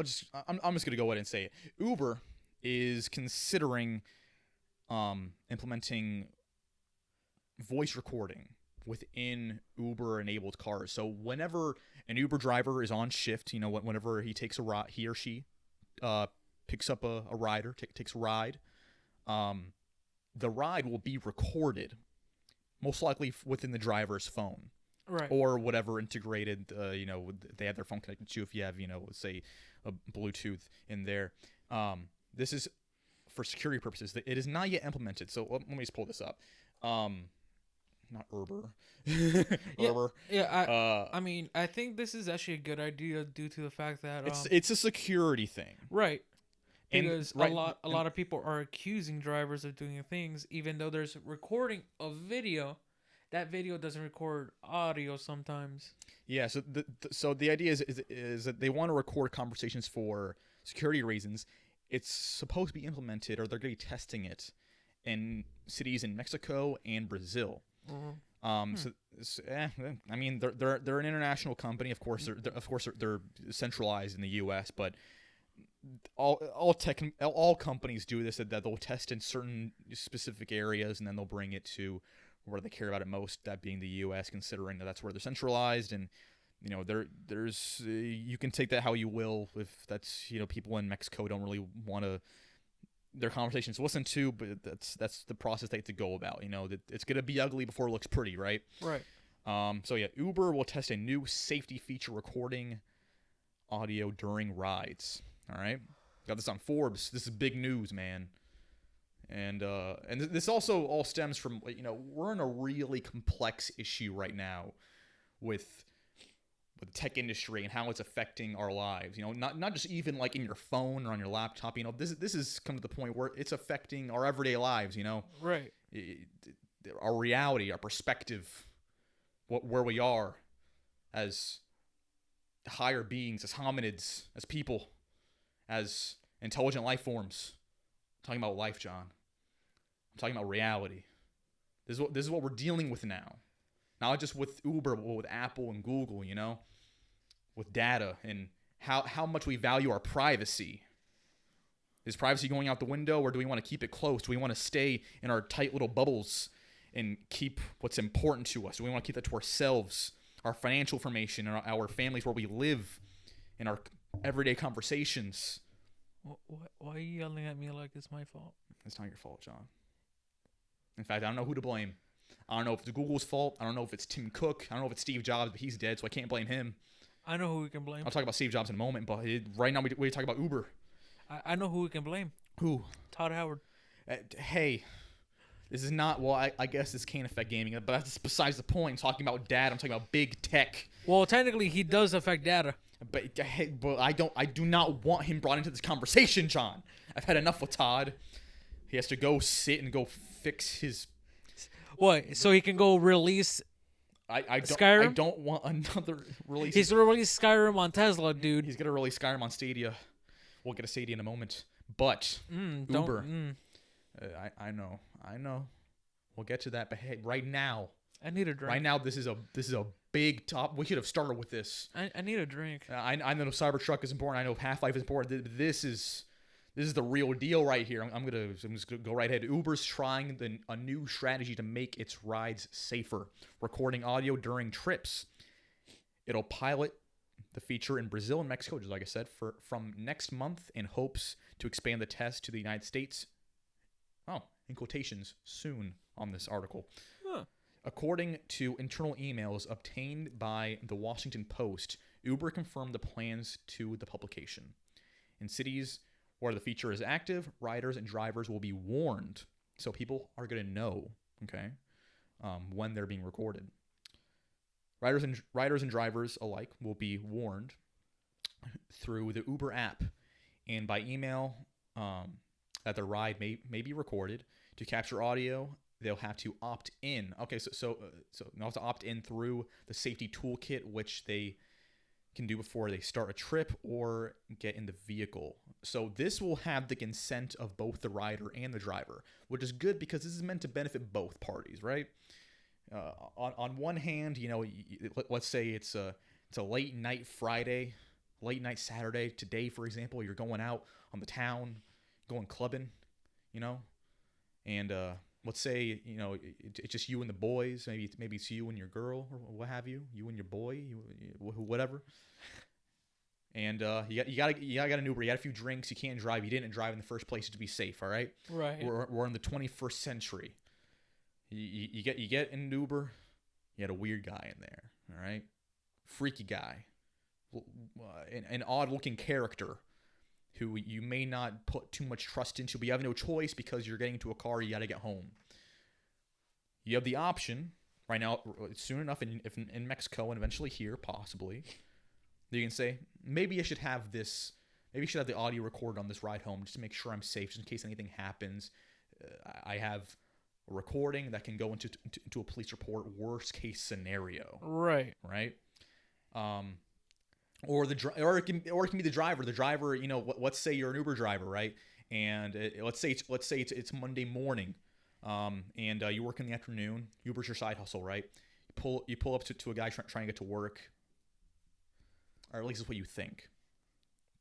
just gonna go ahead and say it. Uber is considering implementing voice recording within Uber-enabled cars. So whenever an Uber driver is on shift, whenever he takes a ride, he or she picks up a rider, takes a ride, the ride will be recorded, most likely within the driver's phone. Right. Or whatever integrated, they have their phone connected to. If you have, let's say, a Bluetooth in there. This is for security purposes. It is not yet implemented. So let me just pull this up. Not Uber. Uber. Yeah. I mean, I think this is actually a good idea due to the fact that it's a security thing. Right. Because a lot of people are accusing drivers of doing things, even though there's recording of video. That video doesn't record audio sometimes. Yeah, so the idea is that they want to record conversations for security reasons. It's supposed to be implemented, or they're going to be testing it in cities in Mexico and Brazil. Mm-hmm. I mean, they're an international company. Of course, they're centralized in the U.S., but all companies do this. That they'll test in certain specific areas, and then they'll bring it to where they care about it most, that being the U.S., considering that's where they're centralized. And there's you can take that how you will. If that's people in Mexico don't really want their conversations listened to, but that's the process they have to go about. It's gonna be ugly before it looks pretty, right? Right. So yeah, Uber will test a new safety feature recording audio during rides. All right, got this on Forbes. This is big news, man. And this also all stems from, we're in a really complex issue right now with the tech industry and how it's affecting our lives. Not just even like in your phone or on your laptop. This has come to the point where it's affecting our everyday lives. Right. Our reality, our perspective, where we are as higher beings, as hominids, as people, as intelligent life forms. I'm talking about life, John. I'm talking about reality. This is what we're dealing with now. Not just with Uber, but with Apple and Google, with data and how much we value our privacy. Is privacy going out the window, or do we want to keep it close? Do we want to stay in our tight little bubbles and keep what's important to us? Do we want to keep that to ourselves, our financial information, and our families, where we live, in our everyday conversations? Why are you yelling at me like it's my fault? It's not your fault, John. In fact, I don't know who to blame. I don't know if it's Google's fault. I don't know if it's Tim Cook. I don't know if it's Steve Jobs, but he's dead, so I can't blame him. I know who we can blame. I'll talk about Steve Jobs in a moment, but right now we talk about Uber. I know who we can blame. Who? Todd Howard. Hey, this is not, I guess this can't affect gaming, but that's besides the point. I'm talking about data. I'm talking about big tech. Well, technically, he does affect data. But I do not want him brought into this conversation, John. I've had enough with Todd. He has to go sit and go fix his. What? So he can go release. Skyrim? I don't want another release. He's gonna release Skyrim on Tesla, dude. He's gonna release Skyrim on Stadia. We'll get a Stadia in a moment. But Uber. I know. We'll get to that. But hey, right now. I need a drink. Right now, this is a big top. We should have started with this. I need a drink. I know Cybertruck is important. I know Half-Life is important. This is the real deal right here. I'm just gonna go right ahead. Uber's trying a new strategy to make its rides safer, recording audio during trips. It'll pilot the feature in Brazil and Mexico, just like I said, from next month, in hopes to expand the test to the United States. Oh, in quotations, soon on this article. Huh. According to internal emails obtained by the Washington Post, Uber confirmed the plans to the publication. In cities where the feature is active, riders and drivers will be warned, so people are going to know, okay, when they're being recorded. Riders and drivers alike will be warned through the Uber app and by email that the ride may be recorded. To capture audio, they'll have to opt in. Okay, so they'll have to opt in through the safety toolkit, which they can do before they start a trip or get in the vehicle. So this will have the consent of both the rider and the driver, which is good because this is meant to benefit both parties, right? On one hand, let's say it's a late night Friday, late night Saturday. Today, for example, you're going out on the town, going clubbing, and let's say it's just you and the boys. Maybe it's you and your girl or what have you. You and your boy, whatever. And you got an Uber. You got a few drinks. You can't drive. You didn't drive in the first place to be safe. All right. Right. We're in the 21st century. You get an Uber. You had a weird guy in there. All right. Freaky guy. An odd looking character who you may not put too much trust into, but you have no choice because you're getting into a car. You got to get home. You have the option right now, soon enough, in Mexico and eventually here, possibly, you can say, maybe I should have this. Maybe I should have the audio recorded on this ride home just to make sure I'm safe, just in case anything happens. I have a recording that can go into a police report. Worst case scenario. Right. Right. Or it can be the driver. The driver, let's say you're an Uber driver, right? And let's say it's Monday morning, and you work in the afternoon. Uber's your side hustle, right? You pull up to a guy trying to get to work, or at least it's what you think.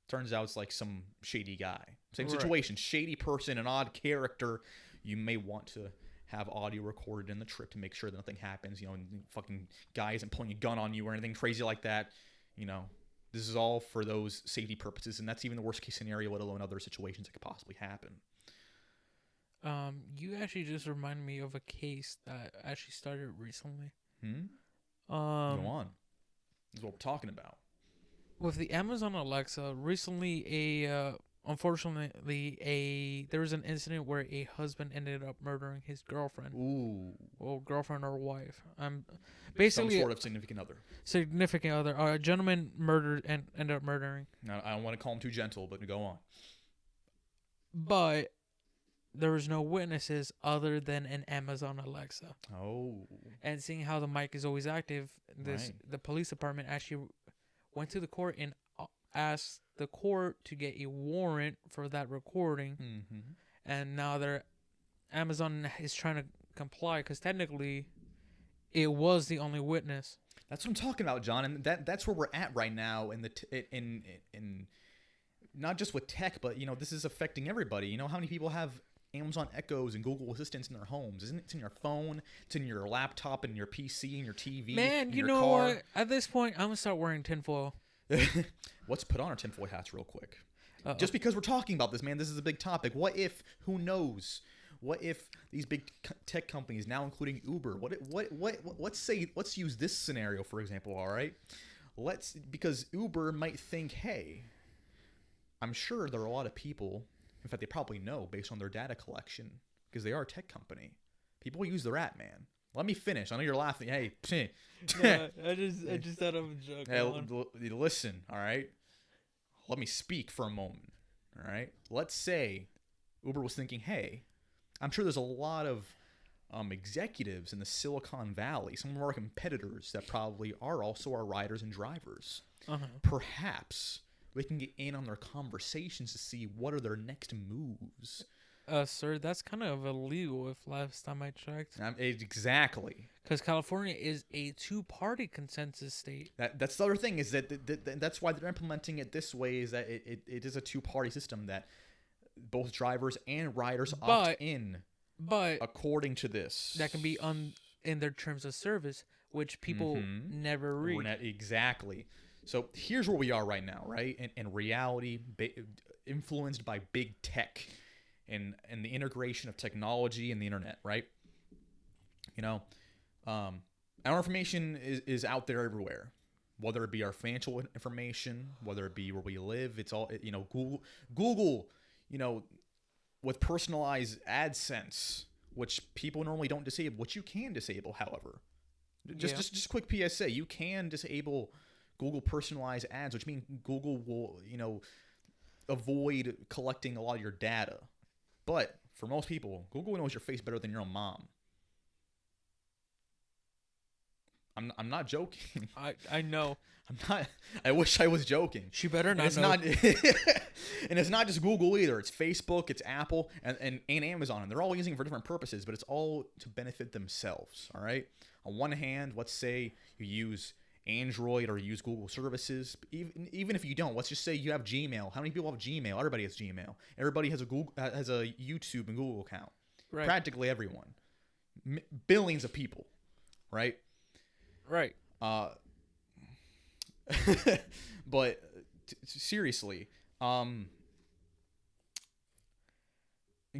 Turns out it's like some shady guy. Same situation, shady person, an odd character. You may want to have audio recorded in the trip to make sure that nothing happens. And fucking guy isn't pulling a gun on you or anything crazy like that. This is all for those safety purposes, and that's even the worst case scenario, let alone other situations that could possibly happen. You actually just reminded me of a case that actually started recently. Go on. This is what we're talking about. With the Amazon Alexa, recently there was an incident where a husband ended up murdering his girlfriend. Ooh. Well, girlfriend or wife. Basically some sort of significant other. Significant other. A gentleman murdered and ended up murdering. Now, I don't want to call him too gentle, but go on. But there was no witnesses other than an Amazon Alexa. Oh. And seeing how the mic is always active, the police department actually went to the court and asked the court to get a warrant for that recording. Mm-hmm. And now Amazon is trying to comply because technically it was the only witness. That's what I'm talking about, John, and that's where we're at right now in not just with tech, but this is affecting everybody. How many people have Amazon Echoes and Google Assistants in their homes? Isn't it? It's in your phone, it's in your laptop, and your PC, and your TV. Man, you know car. what? At this point, I'm gonna start wearing tinfoil. Let's put on our tinfoil hats real quick. Just because we're talking about this, man, this is a big topic. What if? Who knows? What if these big tech companies, now including Uber, let's use this scenario for example. All right, because Uber might think, hey, I'm sure there are a lot of people. In fact, they probably know based on their data collection because they are a tech company. People use their app, man. Let me finish. I know you're laughing. Hey, no, I just thought of a joke. Hey, listen, all right? Let me speak for a moment, all right? Let's say Uber was thinking, hey, I'm sure there's a lot of executives in the Silicon Valley, some of our competitors that probably are also our riders and drivers. Uh-huh. Perhaps we can get in on their conversations to see what are their next moves. Sir, that's kind of illegal if last time I checked. Exactly. Because California is a two-party consensus state. That's the other thing is that's why they're implementing it this way is that it is a two-party system that both drivers and riders opt in. But according to this, that can be in their terms of service, which people never read. Exactly. So here's where we are right now, right? In reality, influenced by big tech. And the integration of technology and the internet, right? Our information is out there everywhere, whether it be our financial information, whether it be where we live. It's all Google, with personalized AdSense, which people normally don't disable, which you can disable, however. Just quick PSA. You can disable Google personalized ads, which means Google will, avoid collecting a lot of your data. But for most people, Google knows your face better than your own mom. I'm not joking. I know. I'm not. I wish I was joking. She better not. And it's not just Google either. It's Facebook, it's Apple, and Amazon, and they're all using it for different purposes, but it's all to benefit themselves. All right. On one hand, let's say you use Android or use Google services. Even if you don't, let's just say you have Gmail. How many people have Gmail? Everybody has Gmail. Everybody has a YouTube and Google account. Right. Practically everyone. Billions of people. Right. Right. But seriously,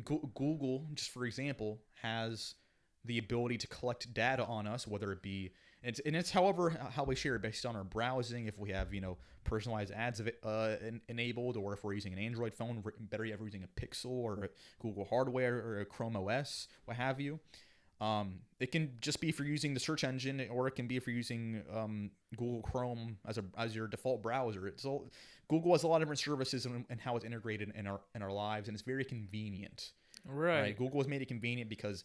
Google, just for example, has the ability to collect data on us, whether it be it's however how we share it based on our browsing. If we have personalized ads enabled, or if we're using an Android phone, better yet, if we're using a Pixel or a Google hardware or a Chrome OS, what have you. It can just be if you're using the search engine, or it can be if you're using Google Chrome as your default browser. Google has a lot of different services and how it's integrated in our lives, and it's very convenient. Right. Google has made it convenient because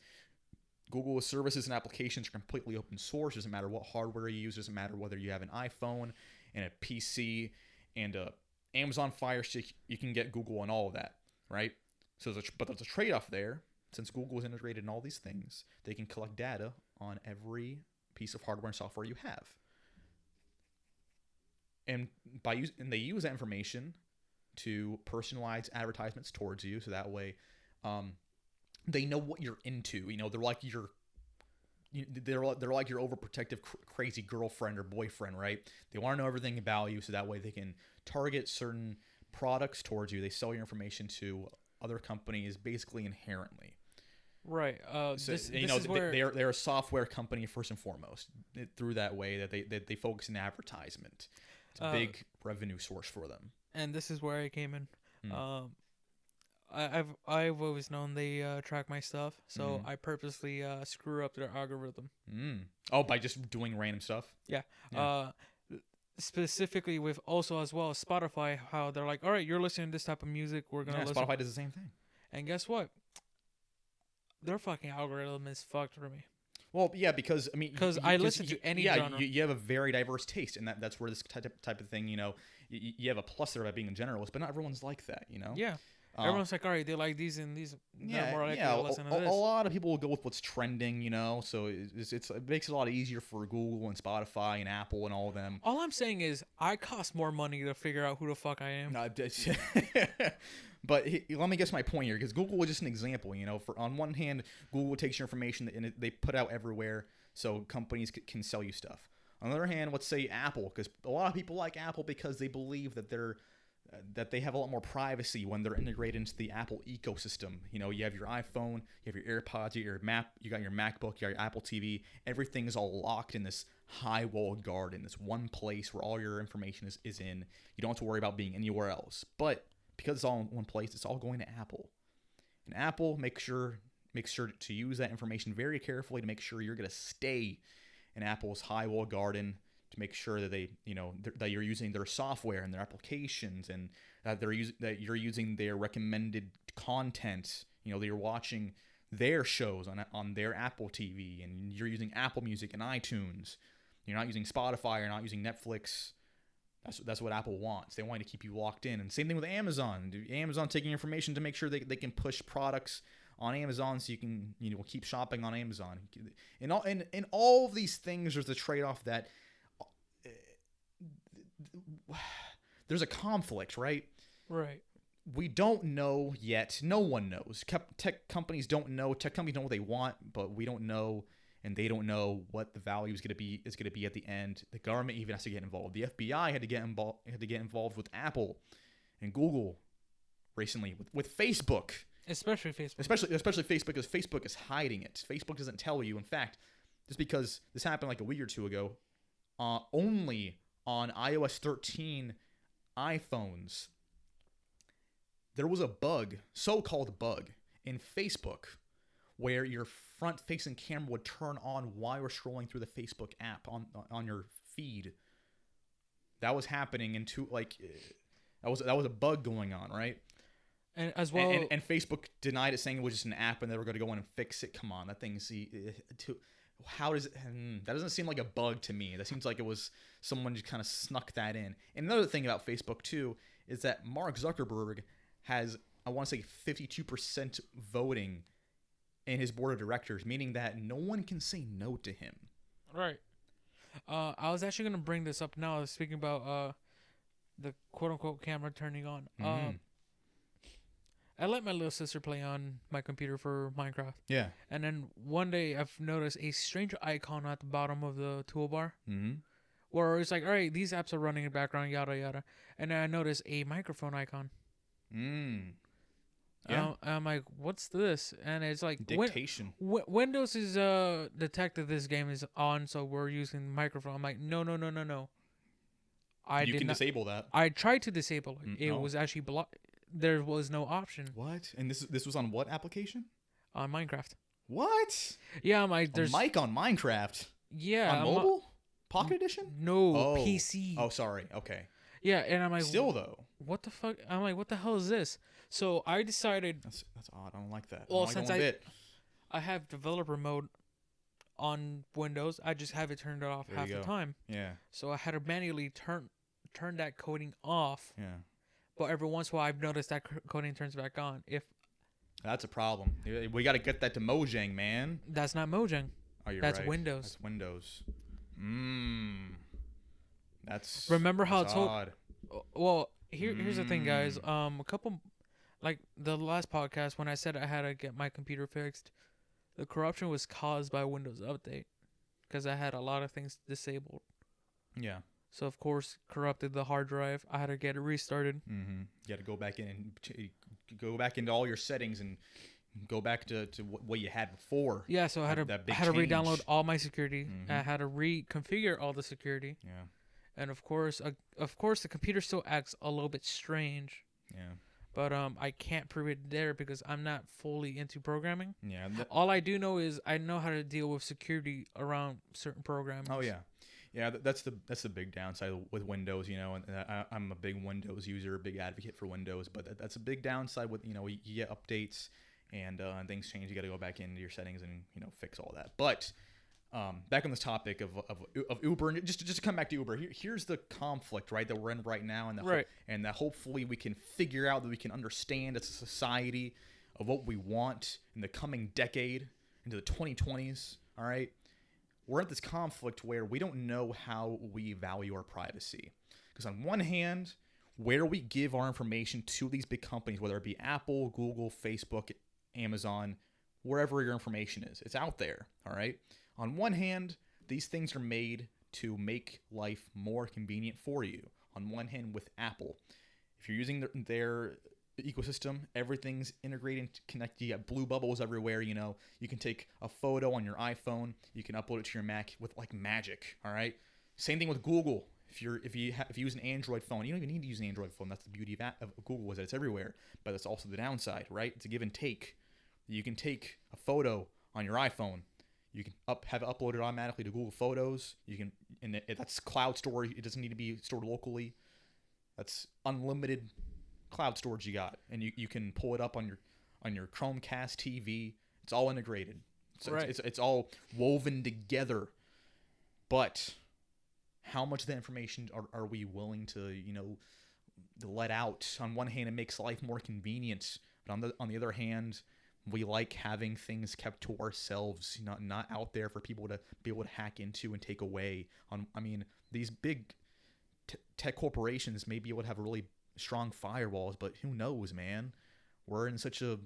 Google's services and applications are completely open source. Doesn't matter what hardware you use. Doesn't matter whether you have an iPhone and a PC and a Amazon Fire Stick. You can get Google on all of that, right? But there's a trade-off there. Since Google is integrated in all these things, they can collect data on every piece of hardware and software you have. And they use that information to personalize advertisements towards you, so that way they know what you're into. They're like your overprotective crazy girlfriend or boyfriend, right? They want to know everything about you, so that way they can target certain products towards you. They sell your information to other companies basically inherently. Right. This is where they're a software company first and foremost. Through that way that they focus in advertisement. It's a big revenue source for them. And this is where I came in. I've always known they track my stuff, so I purposely screw up their algorithm. Oh, by just doing random stuff? Yeah. Specifically with also as well as Spotify, how they're like, all right, you're listening to this type of music, we're gonna listen. Spotify does the same thing. And guess what? Their fucking algorithm is fucked for me. Well, yeah, because I listen to any genre. You have a very diverse taste, and that's where this type of thing, you have a plus there about being a generalist, but not everyone's like that, Yeah. Everyone's like, all right, they like these and these. Yeah, more likely to listen to this. A lot of people will go with what's trending, so it makes it a lot easier for Google and Spotify and Apple and all of them. All I'm saying is, I cost more money to figure out who the fuck I am. But let me guess my point here, because Google is just an example. For on one hand, Google takes your information and they put out everywhere, so companies can sell you stuff. On the other hand, let's say Apple, because a lot of people like Apple because they believe that they have a lot more privacy when they're integrated into the Apple ecosystem. You have your iPhone, you have your AirPods, you got your MacBook, you got your Apple TV. Everything is all locked in this high-walled garden, this one place where all your information is in. You don't have to worry about being anywhere else. But because it's all in one place, it's all going to Apple. And Apple makes sure to use that information very carefully to make sure you're going to stay in Apple's high-walled garden, to make sure that that you're using their software and their applications, and that you're using their recommended content. That you're watching their shows on their Apple TV, and you're using Apple Music and iTunes. You're not using Spotify. You're not using Netflix. That's what Apple wants. They want you to keep you locked in. And same thing with Amazon. Amazon taking information to make sure they can push products on Amazon, so you can keep shopping on Amazon. In all of these things, there's a trade-off that there's a conflict, right? Right. We don't know yet. No one knows. Tech companies don't know. Tech companies know what they want, but we don't know, and they don't know what the value is going to be at the end. The government even has to get involved. The FBI had to get involved with Apple and Google recently, with Facebook. Especially Facebook. Especially Facebook, because Facebook is hiding it. Facebook doesn't tell you. In fact, just because this happened like a week or two ago, only on iOS 13 iPhones, there was a bug, so-called bug, in Facebook, where your front-facing camera would turn on while you're scrolling through the Facebook app on your feed. That was happening that was a bug going on, right? And as well, and Facebook denied it, saying it was just an app and they were going to go in and fix it. Come on, that thing. How does it? That doesn't seem like a bug to me. That seems like it was someone just kind of snuck that in. And another thing about Facebook too is that Mark Zuckerberg has, I want to say, 52% voting in his board of directors, meaning that no one can say no to him. Right. I was actually going to bring this up now, speaking about the quote-unquote camera turning on. I let my little sister play on my computer for Minecraft. Yeah. And then one day I've noticed a strange icon at the bottom of the toolbar. Mm-hmm. Where it's like, all right, these apps are running in the background, yada, yada. And then I noticed a microphone icon. Yeah. I'm like, what's this? And it's like dictation. Windows is detected this game is on, so we're using the microphone. I'm like, no. You can disable that. I tried to disable it. It was actually blocked. There was no option. What? And this was on what application? On Minecraft. What? Yeah, I'm like, there's a mic on Minecraft. Yeah. On mobile? Pocket Edition? No, PC. Oh, sorry. Okay. Yeah, and I'm like, still though. What the fuck? I'm like, what the hell is this? So I decided. That's odd. I don't like that. Well, since I have developer mode on Windows, I just have it turned off half the time. Yeah. So I had to manually turn that coding off. Yeah. But every once in a while, I've noticed that coding turns back on. That's a problem. We got to get that to Mojang, man. That's not Mojang. Oh, you're That's right. Windows. That's Windows. That's remember how it's it's odd. Well, here's the thing, guys. A couple, like the last podcast when I said I had to get my computer fixed, the corruption was caused by Windows Update because I had a lot of things disabled. Yeah. So of course corrupted the hard drive. I had to get it restarted. Mm-hmm. You got to go back in and go back into all your settings and go back to what you had before. Yeah, so I had to re-download all my security. Mm-hmm. I had to reconfigure all the security. Yeah. And of course, the computer still acts a little bit strange. Yeah. But I can't prove it there because I'm not fully into programming. Yeah. All I do know is I know how to deal with security around certain programs. Oh yeah. Yeah, that's the big downside with Windows, you know, and I'm a big Windows user, a big advocate for Windows, but that's a big downside with, you know, you get updates and things change. You got to go back into your settings and, you know, fix all that. But back on this topic of Uber, and just to come back to Uber, here's the conflict, right, that we're in right now, and that hopefully we can figure out, that we can understand as a society of what we want in the coming decade into the 2020s. All right. We're at this conflict where we don't know how we value our privacy. Because on one hand, where we give our information to these big companies, whether it be Apple, Google, Facebook, Amazon, wherever your information is, it's out there, all right? On one hand, these things are made to make life more convenient for you. On one hand, with Apple, if you're using their ecosystem, everything's integrated and connected. You got blue bubbles everywhere. You know, you can take a photo on your iPhone, you can upload it to your Mac with like magic. All right. Same thing with Google. If you use an Android phone, you don't even need to use an Android phone. That's the beauty of Google, is that it's everywhere. But that's also the downside, right? It's a give and take. You can take a photo on your iPhone. You can have it uploaded automatically to Google Photos. You can, and that's cloud storage. It doesn't need to be stored locally. That's unlimited cloud storage you got, and you can pull it up on your Chromecast TV. It's all integrated. So right. It's all woven together. But how much of that information are we willing to, you know, let out? On one hand, it makes life more convenient, but on the other hand, we like having things kept to ourselves, not out there for people to be able to hack into and take away. I mean, these big tech corporations may be able to have really strong firewalls, but who knows, man? We're in such a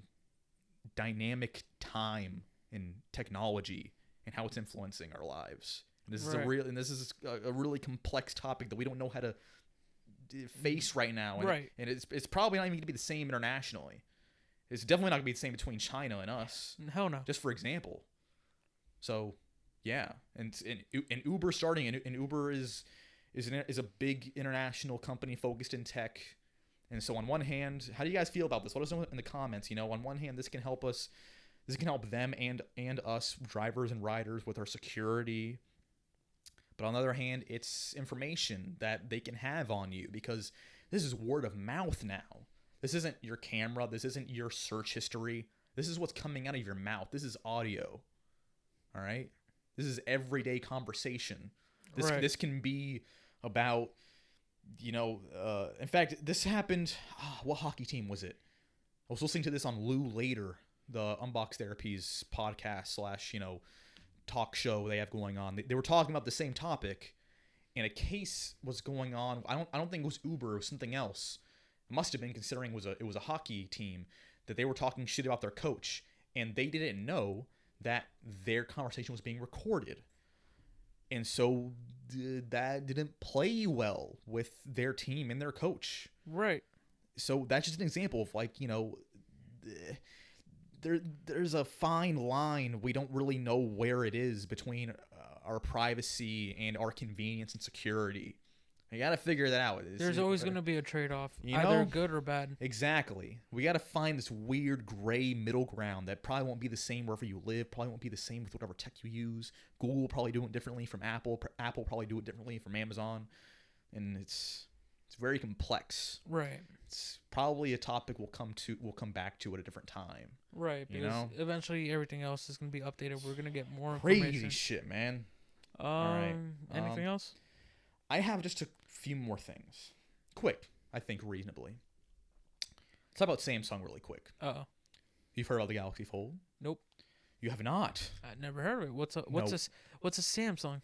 dynamic time in technology and how it's influencing our lives. And this is a really complex topic that we don't know how to face right now. And right. And it's probably not even going to be the same internationally. It's definitely not going to be the same between China and us. Hell no. Just for example. So, yeah, and Uber starting, and Uber is a big international company focused in tech. And so on one hand, how do you guys feel about this? Let us know in the comments. You know, on one hand, this can help us This can help them and us, drivers and riders, with our security. But on the other hand, it's information that they can have on you, because this is word of mouth now. This isn't your camera. This isn't your search history. This is what's coming out of your mouth. This is audio. All right? This is everyday conversation. This can be about, in fact, this happened. What hockey team was it? I was listening to this on Lou later, the Unbox Therapies podcast / talk show they have going on. They were talking about the same topic, and a case was going on. I don't think it was Uber. It was something else. It must have been, considering it was a hockey team, that they were talking shit about their coach, and they didn't know that their conversation was being recorded. And so that didn't play well with their team and their coach. Right. So that's just an example of there's a fine line. We don't really know where it is between our privacy and our convenience and security. You got to figure that out. There's always going to be a trade-off, either good or bad. Exactly. We got to find this weird gray middle ground that probably won't be the same wherever you live, probably won't be the same with whatever tech you use. Google will probably do it differently from Apple. Apple will probably do it differently from Amazon. And it's very complex. Right. It's probably a topic we'll come back to at a different time. Right. Because eventually everything else is going to be updated. We're going to get more information. Crazy shit, man. All right. Anything else? I have just a few more things. Quick, I think reasonably. Let's talk about Samsung really quick. Uh-oh. You've heard about the Galaxy Fold? Nope. You have not? I've never heard of it. What's a Samsung?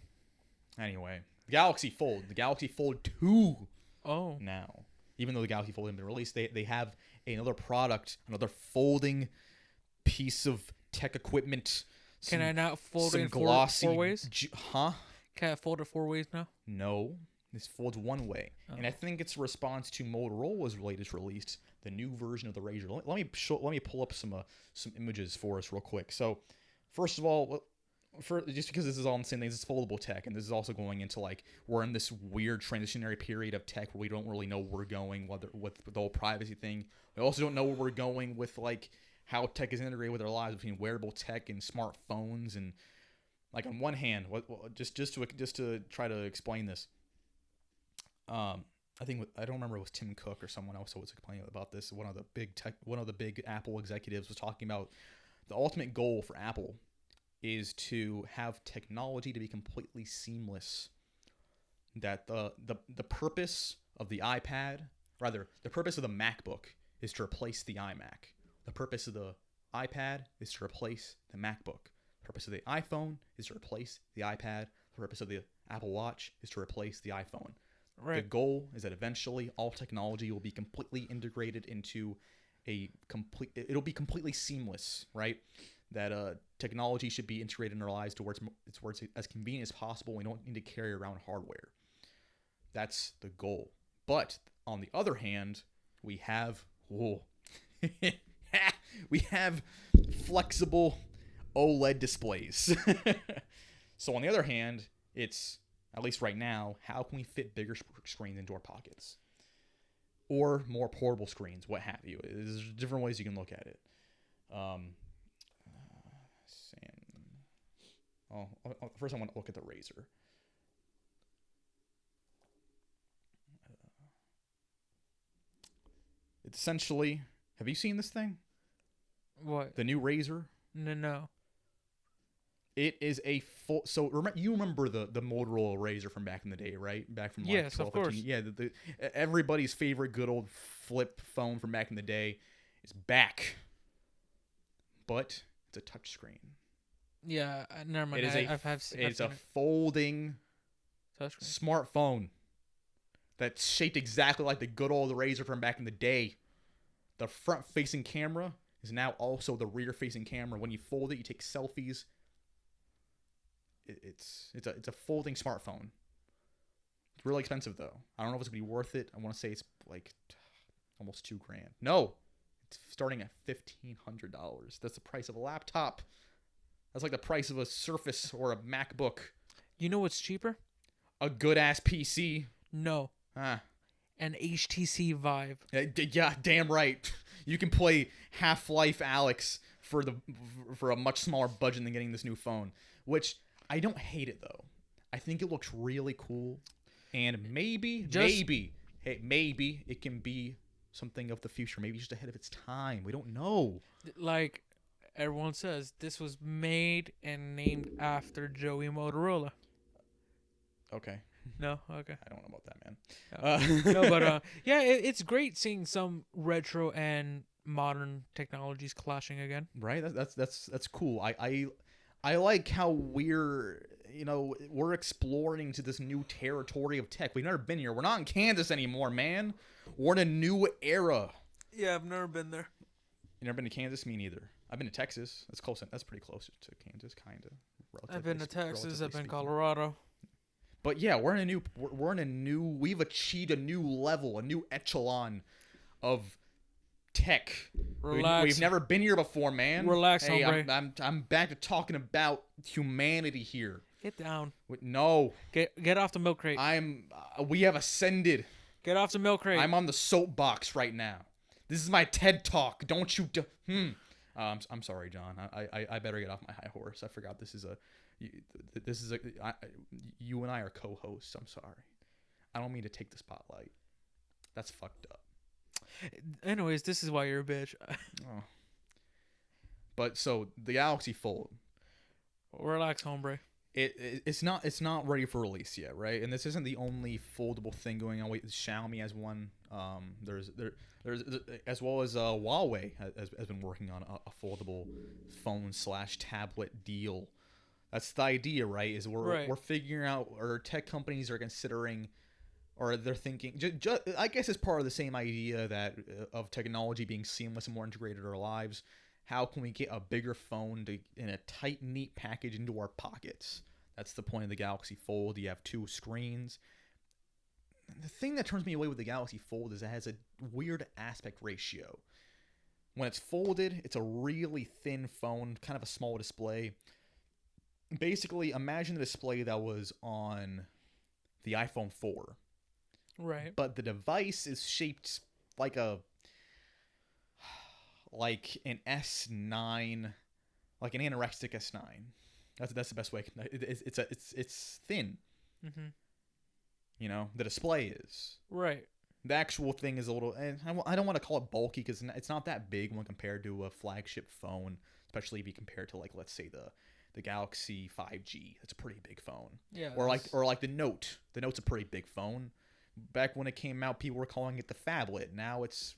Anyway, the Galaxy Fold 2. Oh. Now, even though the Galaxy Fold hasn't been released, they have another product, another folding piece of tech equipment. Can I not fold it in four ways? Can I fold it 4 ways now? No. This folds one way. Oh. And I think it's a response to Motorola's latest release, the new version of the Razr. Let me pull up some images for us real quick. So, first of all, just because this is all in the same thing, this is foldable tech, and this is also going into we're in this weird transitionary period of tech where we don't really know where we're going, with the whole privacy thing. We also don't know where we're going with how tech is integrated with our lives, between wearable tech and smartphones. And on one hand, just to try to explain this, I don't remember, it was Tim Cook or someone else who was explaining about this. One of the big Apple executives was talking about the ultimate goal for Apple is to have technology to be completely seamless. That the purpose of the iPad, rather, the purpose of the MacBook is to replace the iMac. The purpose of the iPad is to replace the MacBook. The purpose of the iPhone is to replace the iPad. The purpose of the Apple Watch is to replace the iPhone. Right. The goal is that eventually all technology will be completely integrated into it'll be completely seamless, right? That technology should be integrated in our lives to where it's as convenient as possible. We don't need to carry around hardware. That's the goal. But on the other hand, we have we have flexible OLED displays. So on the other hand, it's, at least right now, how can we fit bigger screens into our pockets? Or more portable screens, what have you. There's different ways you can look at it. First I want to look at the Razr. It's essentially, have you seen this thing? What? The new Razr? No. It is a full. So you remember the Motorola Razr from back in the day, right? Back from 12, of course. 15. Yeah, everybody's favorite good old flip phone from back in the day is back, but it's a touchscreen. Yeah, never mind. It's a folding smartphone that's shaped exactly like the good old Razr from back in the day. The front-facing camera is now also the rear-facing camera. When you fold it, you take selfies. It's a folding smartphone. It's really expensive though. I don't know if it's gonna be worth it. I want to say it's almost $2,000. No, it's starting at $1,500. That's the price of a laptop. That's like the price of a Surface or a MacBook. You know what's cheaper? A good ass PC. No. An HTC Vive. Yeah, damn right. You can play Half-Life Alyx for a much smaller budget than getting this new phone. Which I don't hate it though. I think it looks really cool, and maybe it can be something of the future. Maybe just ahead of its time. We don't know. Like everyone says, this was made and named after Joey Motorola. Okay. No, okay. I don't know about that, man. No, but yeah, it's great seeing some retro and modern technologies clashing again. Right. That's cool. I like how we're exploring to this new territory of tech. We've never been here. We're not in Kansas anymore, man. We're in a new era. Yeah, I've never been there. You never been to Kansas? Me neither. I've been to Texas. That's close. That's pretty close to Kansas, kind of. I've been to Texas. I've been to Colorado. But yeah, we're in a new. We've achieved a new level, a new echelon of tech. Relax. We've never been here before, man. Relax, hey, hombre. I'm back to talking about humanity here. Get down. No. Get off the milk crate. We have ascended. Get off the milk crate. I'm on the soapbox right now. This is my TED talk. Don't you? I'm sorry, John. I better get off my high horse. I forgot this is you and I are co-hosts. I'm sorry. I don't mean to take the spotlight. That's fucked up. Anyways, this is why you're a bitch. Oh. But so the Galaxy Fold. Relax, hombre. It's not ready for release yet, right? And this isn't the only foldable thing going on. Wait, Xiaomi has one. There's as well as Huawei has been working on a foldable phone / tablet deal. That's the idea, right? Is we're figuring out, or tech companies are considering, or they're thinking. I guess it's part of the same idea that of technology being seamless and more integrated in our lives. How can we get a bigger phone in a tight, neat package into our pockets? That's the point of the Galaxy Fold. You have 2 screens. The thing that turns me away with the Galaxy Fold is it has a weird aspect ratio. When it's folded, it's a really thin phone, kind of a small display. Basically, imagine the display that was on the iPhone 4. Right. But the device is shaped like an S9, like an anorexic S9. That's the best way. It's thin. Mm-hmm. You know, the display is. Right. The actual thing is a little, and I don't want to call it bulky because it's not that big when compared to a flagship phone, especially if you compare it to, like, let's say the Galaxy 5G. That's a pretty big phone. Yeah. Or like the Note. The Note's a pretty big phone. Back when it came out, people were calling it the phablet. Now it's,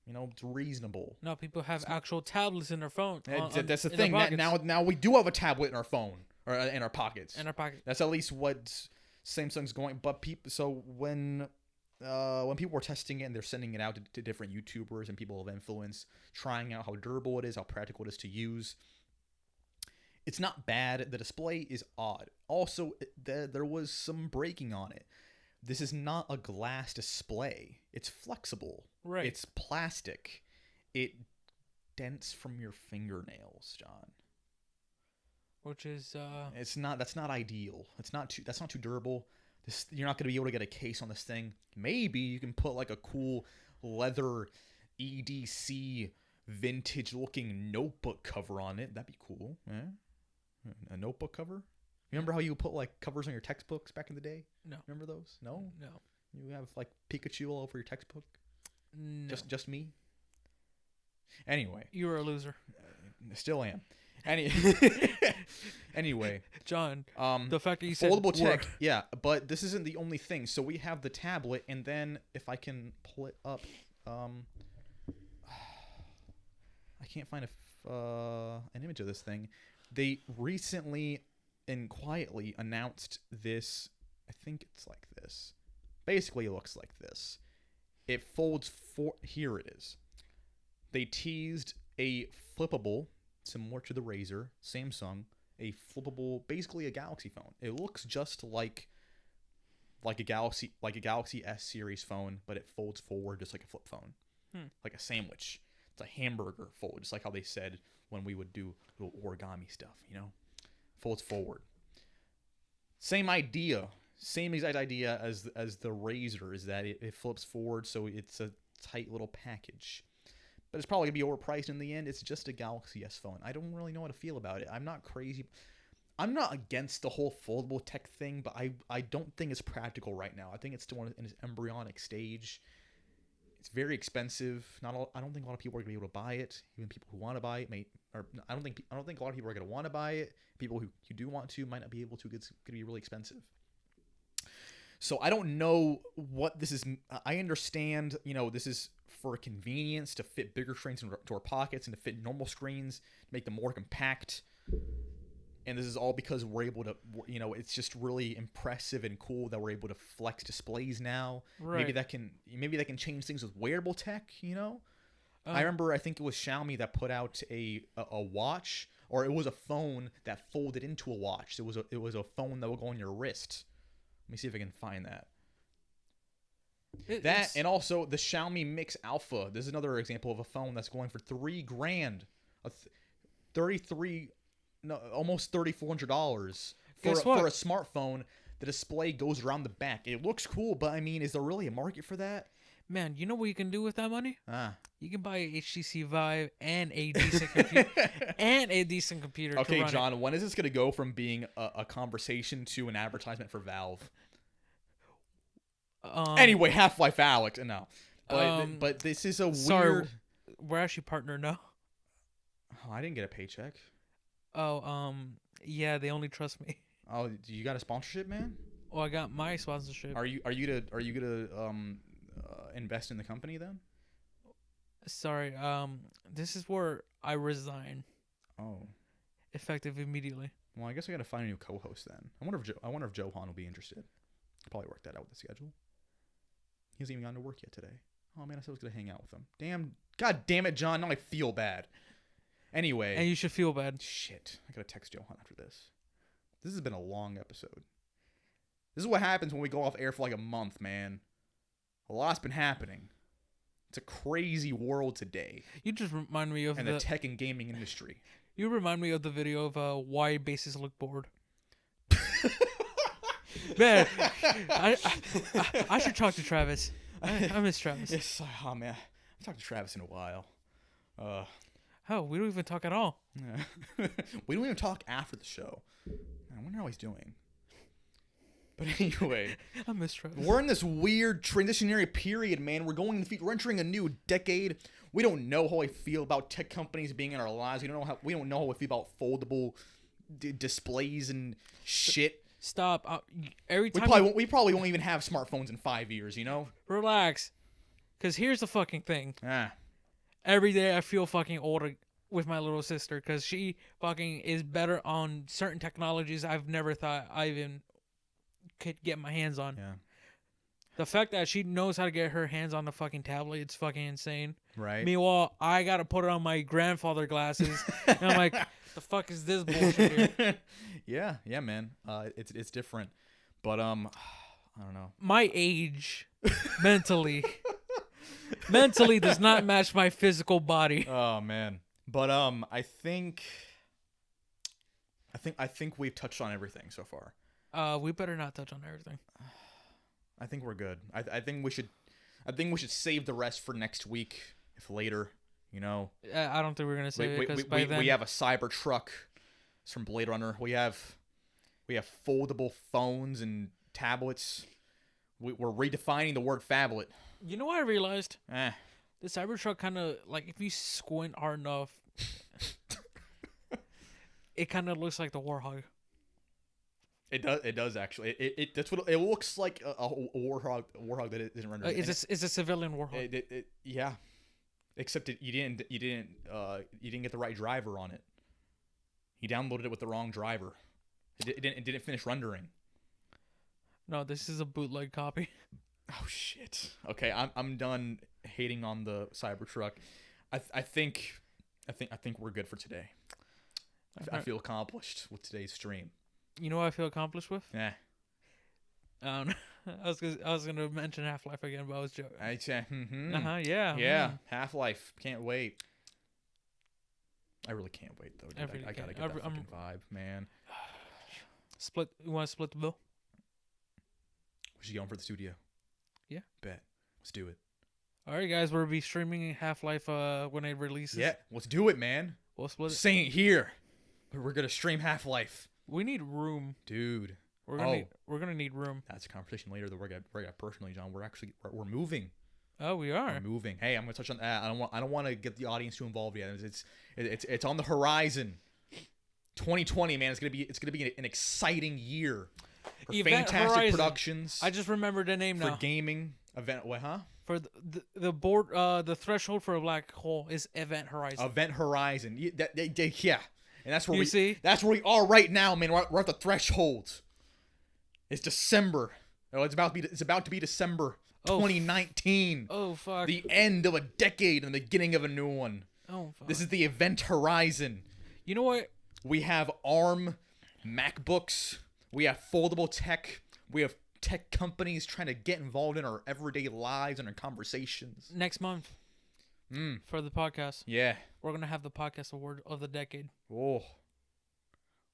it's reasonable. No, people have actual tablets in their phone. That's the thing. Now we do have a tablet in our phone or in our pockets. In our pocket. That's at least what Samsung's going. But so when people were testing it and they're sending it out to different YouTubers and people of influence, trying out how durable it is, how practical it is to use, it's not bad. The display is odd. Also, there was some breaking on it. This is not a glass display. It's flexible. Right. It's plastic. It dents from your fingernails, John. Which is That's not ideal. That's not too durable. You're not going to be able to get a case on this thing. Maybe you can put like a cool leather EDC vintage looking notebook cover on it. That'd be cool. Yeah? A notebook cover? Remember how you put like covers on your textbooks back in the day? No. Remember those? No? No. You have like Pikachu all over your textbook? No. Just me? Anyway. You were a loser. Still am. Anyway. John, the fact that you said foldable tech, yeah, but this isn't the only thing. So we have the tablet, and then if I can pull it up, I can't find an image of this thing. They recently and quietly announced this. I think it's like this. Basically, it looks like this. It folds here it is. They teased a flippable, similar to the Razer, Samsung, a flippable, basically a Galaxy phone. It looks just like a Galaxy S series phone, but it folds forward just like a flip phone, like a sandwich. It's a hamburger fold, just like how they said when we would do little origami stuff, folds forward. Same idea, same exact idea as the Razer is that it flips forward, so it's a tight little package. but it's probably going to be overpriced in the end. It's just a Galaxy S phone. I don't really know how to feel about it. I'm not crazy. I'm not against the whole foldable tech thing, but I don't think it's practical right now. I think it's still in its embryonic stage. It's very expensive. I don't think a lot of people are going to be able to buy it. Even people who want to buy it I don't think a lot of people are going to want to buy it. People who do want to might not be able to. It's going to be really expensive. So I don't know what this is. I understand, this is for convenience to fit bigger screens into our pockets and to fit normal screens, to make them more compact. And this is all because we're able to, it's just really impressive and cool that we're able to flex displays now. Right. Maybe that can change things with wearable tech. I remember, I think it was Xiaomi that put out a watch, or it was a phone that folded into a watch. It was a phone that would go on your wrist. Let me see if I can find that. And also the Xiaomi Mix Alpha. This is another example of a phone that's going for $3,000, almost $3,400 for a smartphone. The display goes around the back. It looks cool, but I mean, is there really a market for that? Man, you know what you can do with that money? You can buy a HTC Vive and a decent computer. Okay, John, when is this going to go from being a conversation to an advertisement for Valve? Anyway, Half-Life Alyx. No. But this is a weird... Sorry, we're actually partnered now. Oh, I didn't get a paycheck. Oh, yeah, they only trust me. Oh, you got a sponsorship, man? Oh, I got my sponsorship. Are you gonna invest in the company then? Sorry, this is where I resign. Oh. Effective immediately. Well, I guess I gotta find a new co-host then. I wonder if Johan will be interested. I'll probably work that out with the schedule. He hasn't even gone to work yet today. Oh man, I said I was gonna hang out with him. God damn it, John. Now I feel bad. Anyway. And you should feel bad. Shit. I gotta text Johan after this. This has been a long episode. This is what happens when we go off air for like a month, man. A lot's been happening. It's a crazy world today. You just remind me of the tech and gaming industry. You remind me of the video of why bases look bored. Man, I should talk to Travis. I miss Travis. Yes, oh man, I've talked to Travis in a while. Oh, we don't even talk at all. Yeah. We don't even talk after the show. I wonder how he's doing. But anyway, I miss Travis. We're in this weird transitionary period, man. We're entering a new decade. We don't know how I feel about tech companies being in our lives. We don't know how I feel about foldable displays and shit. Stop. Every time we probably won't even have smartphones in 5 years. Relax. Because here's the fucking thing. Ah. Every day I feel fucking older with my little sister because she fucking is better on certain technologies I've never thought I even could get my hands on. Yeah. The fact that she knows how to get her hands on the fucking tablet, it's fucking insane. Right. Meanwhile, I gotta put it on my grandfather glasses, and I'm like, the fuck is this bullshit here? Yeah, man. It's different, but I don't know. My age, mentally does not match my physical body. Oh man. But I think we've touched on everything so far. We better not touch on everything. I think we're good. I think we should save the rest for next week, if later. I don't think we're gonna save it because by then we have a Cybertruck. It's from Blade Runner. We have foldable phones and tablets. We're redefining the word phablet. You know what I realized? The Cybertruck kind of like if you squint hard enough, it kind of looks like the Warhog. It does actually. That's what it looks like. A warhog that isn't rendered. It's a civilian Warhog. Yeah, except you didn't get the right driver on it. He downloaded it with the wrong driver. It didn't finish rendering. No, this is a bootleg copy. Oh shit. Okay, I'm done hating on the Cybertruck. I think we're good for today. I feel accomplished with today's stream. You know what I feel accomplished with? Yeah. I was gonna mention Half-Life again, but I was joking. Yeah. Yeah. Half-Life. Can't wait. I really can't wait though. Dude. I gotta get that fucking vibe, man. You want to split the bill? We should go in for the studio. Yeah. Bet. Let's do it. All right, guys, we'll be streaming Half-Life when it releases. Yeah, let's do it, man. We'll split it. Saying it here. We're going to stream Half-Life. We need room. Dude. We're gonna need room. That's a conversation later that we're gonna personally, John. We're moving. Oh, we are. We're moving. Hey, I'm gonna touch on that. I don't want to get the audience too involved yet. It's on the horizon. 2020, man. It's gonna be an exciting year for Phantastic Horizon. Productions. I just remembered the name now. For gaming event. What? Huh? For the board, the threshold for a black hole is Event Horizon. Event Horizon. Yeah. And that's where see? That's where we are right now, man. We're at the threshold. It's December. Oh, it's about to be December 2019. Oh fuck. The end of a decade and the beginning of a new one. Oh fuck. This is the Event Horizon. You know what? We have ARM MacBooks. We have foldable tech. We have tech companies trying to get involved in our everyday lives and our conversations. Next month. For the podcast. Yeah. We're going to have the podcast award of the decade. Oh.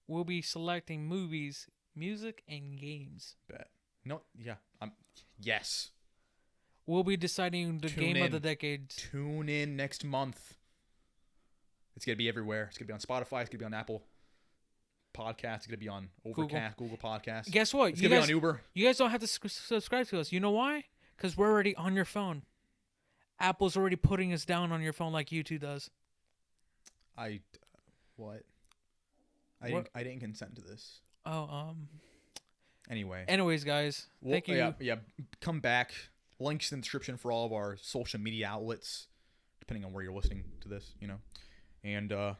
We'll be selecting movies, music, and games. Bet. No, yeah. Yes. We'll be deciding the game of the decade. Tune in next month. It's going to be everywhere. It's going to be on Spotify. It's going to be on Apple Podcasts. It's going to be on Overcast, Google Podcasts. Guess what? It's going to be on Uber. You guys don't have to subscribe to us. You know why? Because we're already on your phone. Apple's already putting us down on your phone like YouTube does. What? I didn't consent to this. Oh, Anyway. Anyways, guys, thank you. Yeah. Come back. Links in the description for all of our social media outlets, depending on where you're listening to this, And have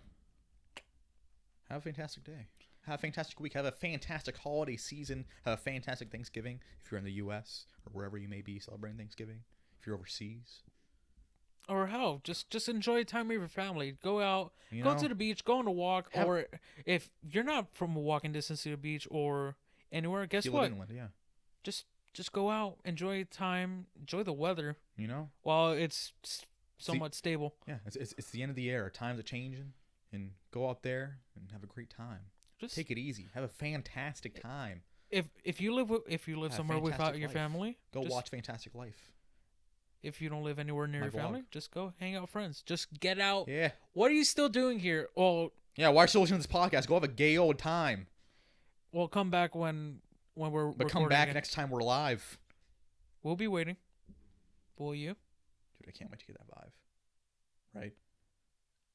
a fantastic day. Have a fantastic week. Have a fantastic holiday season. Have a fantastic Thanksgiving if you're in the U.S. or wherever you may be celebrating Thanksgiving. If you're overseas. Or hell, just enjoy time with your family. Go out, go to the beach, go on a walk. Or if you're not from a walking distance to the beach or anywhere, guess what? Live inland, yeah. Just go out, enjoy time, enjoy the weather. While it's somewhat stable. Yeah, it's the end of the era. Times are changing, and go out there and have a great time. Just take it easy. Have a fantastic time. If you live somewhere without your family, go watch Fantastic Life. If you don't live anywhere near your family, just go hang out with friends. Just get out. Yeah. What are you still doing here? Well, yeah, why are you still listening to this podcast? Go have a gay old time. We'll come back when we're But come back next time we're live. We'll be waiting. Will you? Dude, I can't wait to get that vibe. Right?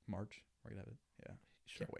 March. We're going to have it. Yeah. Sure. Can't wait.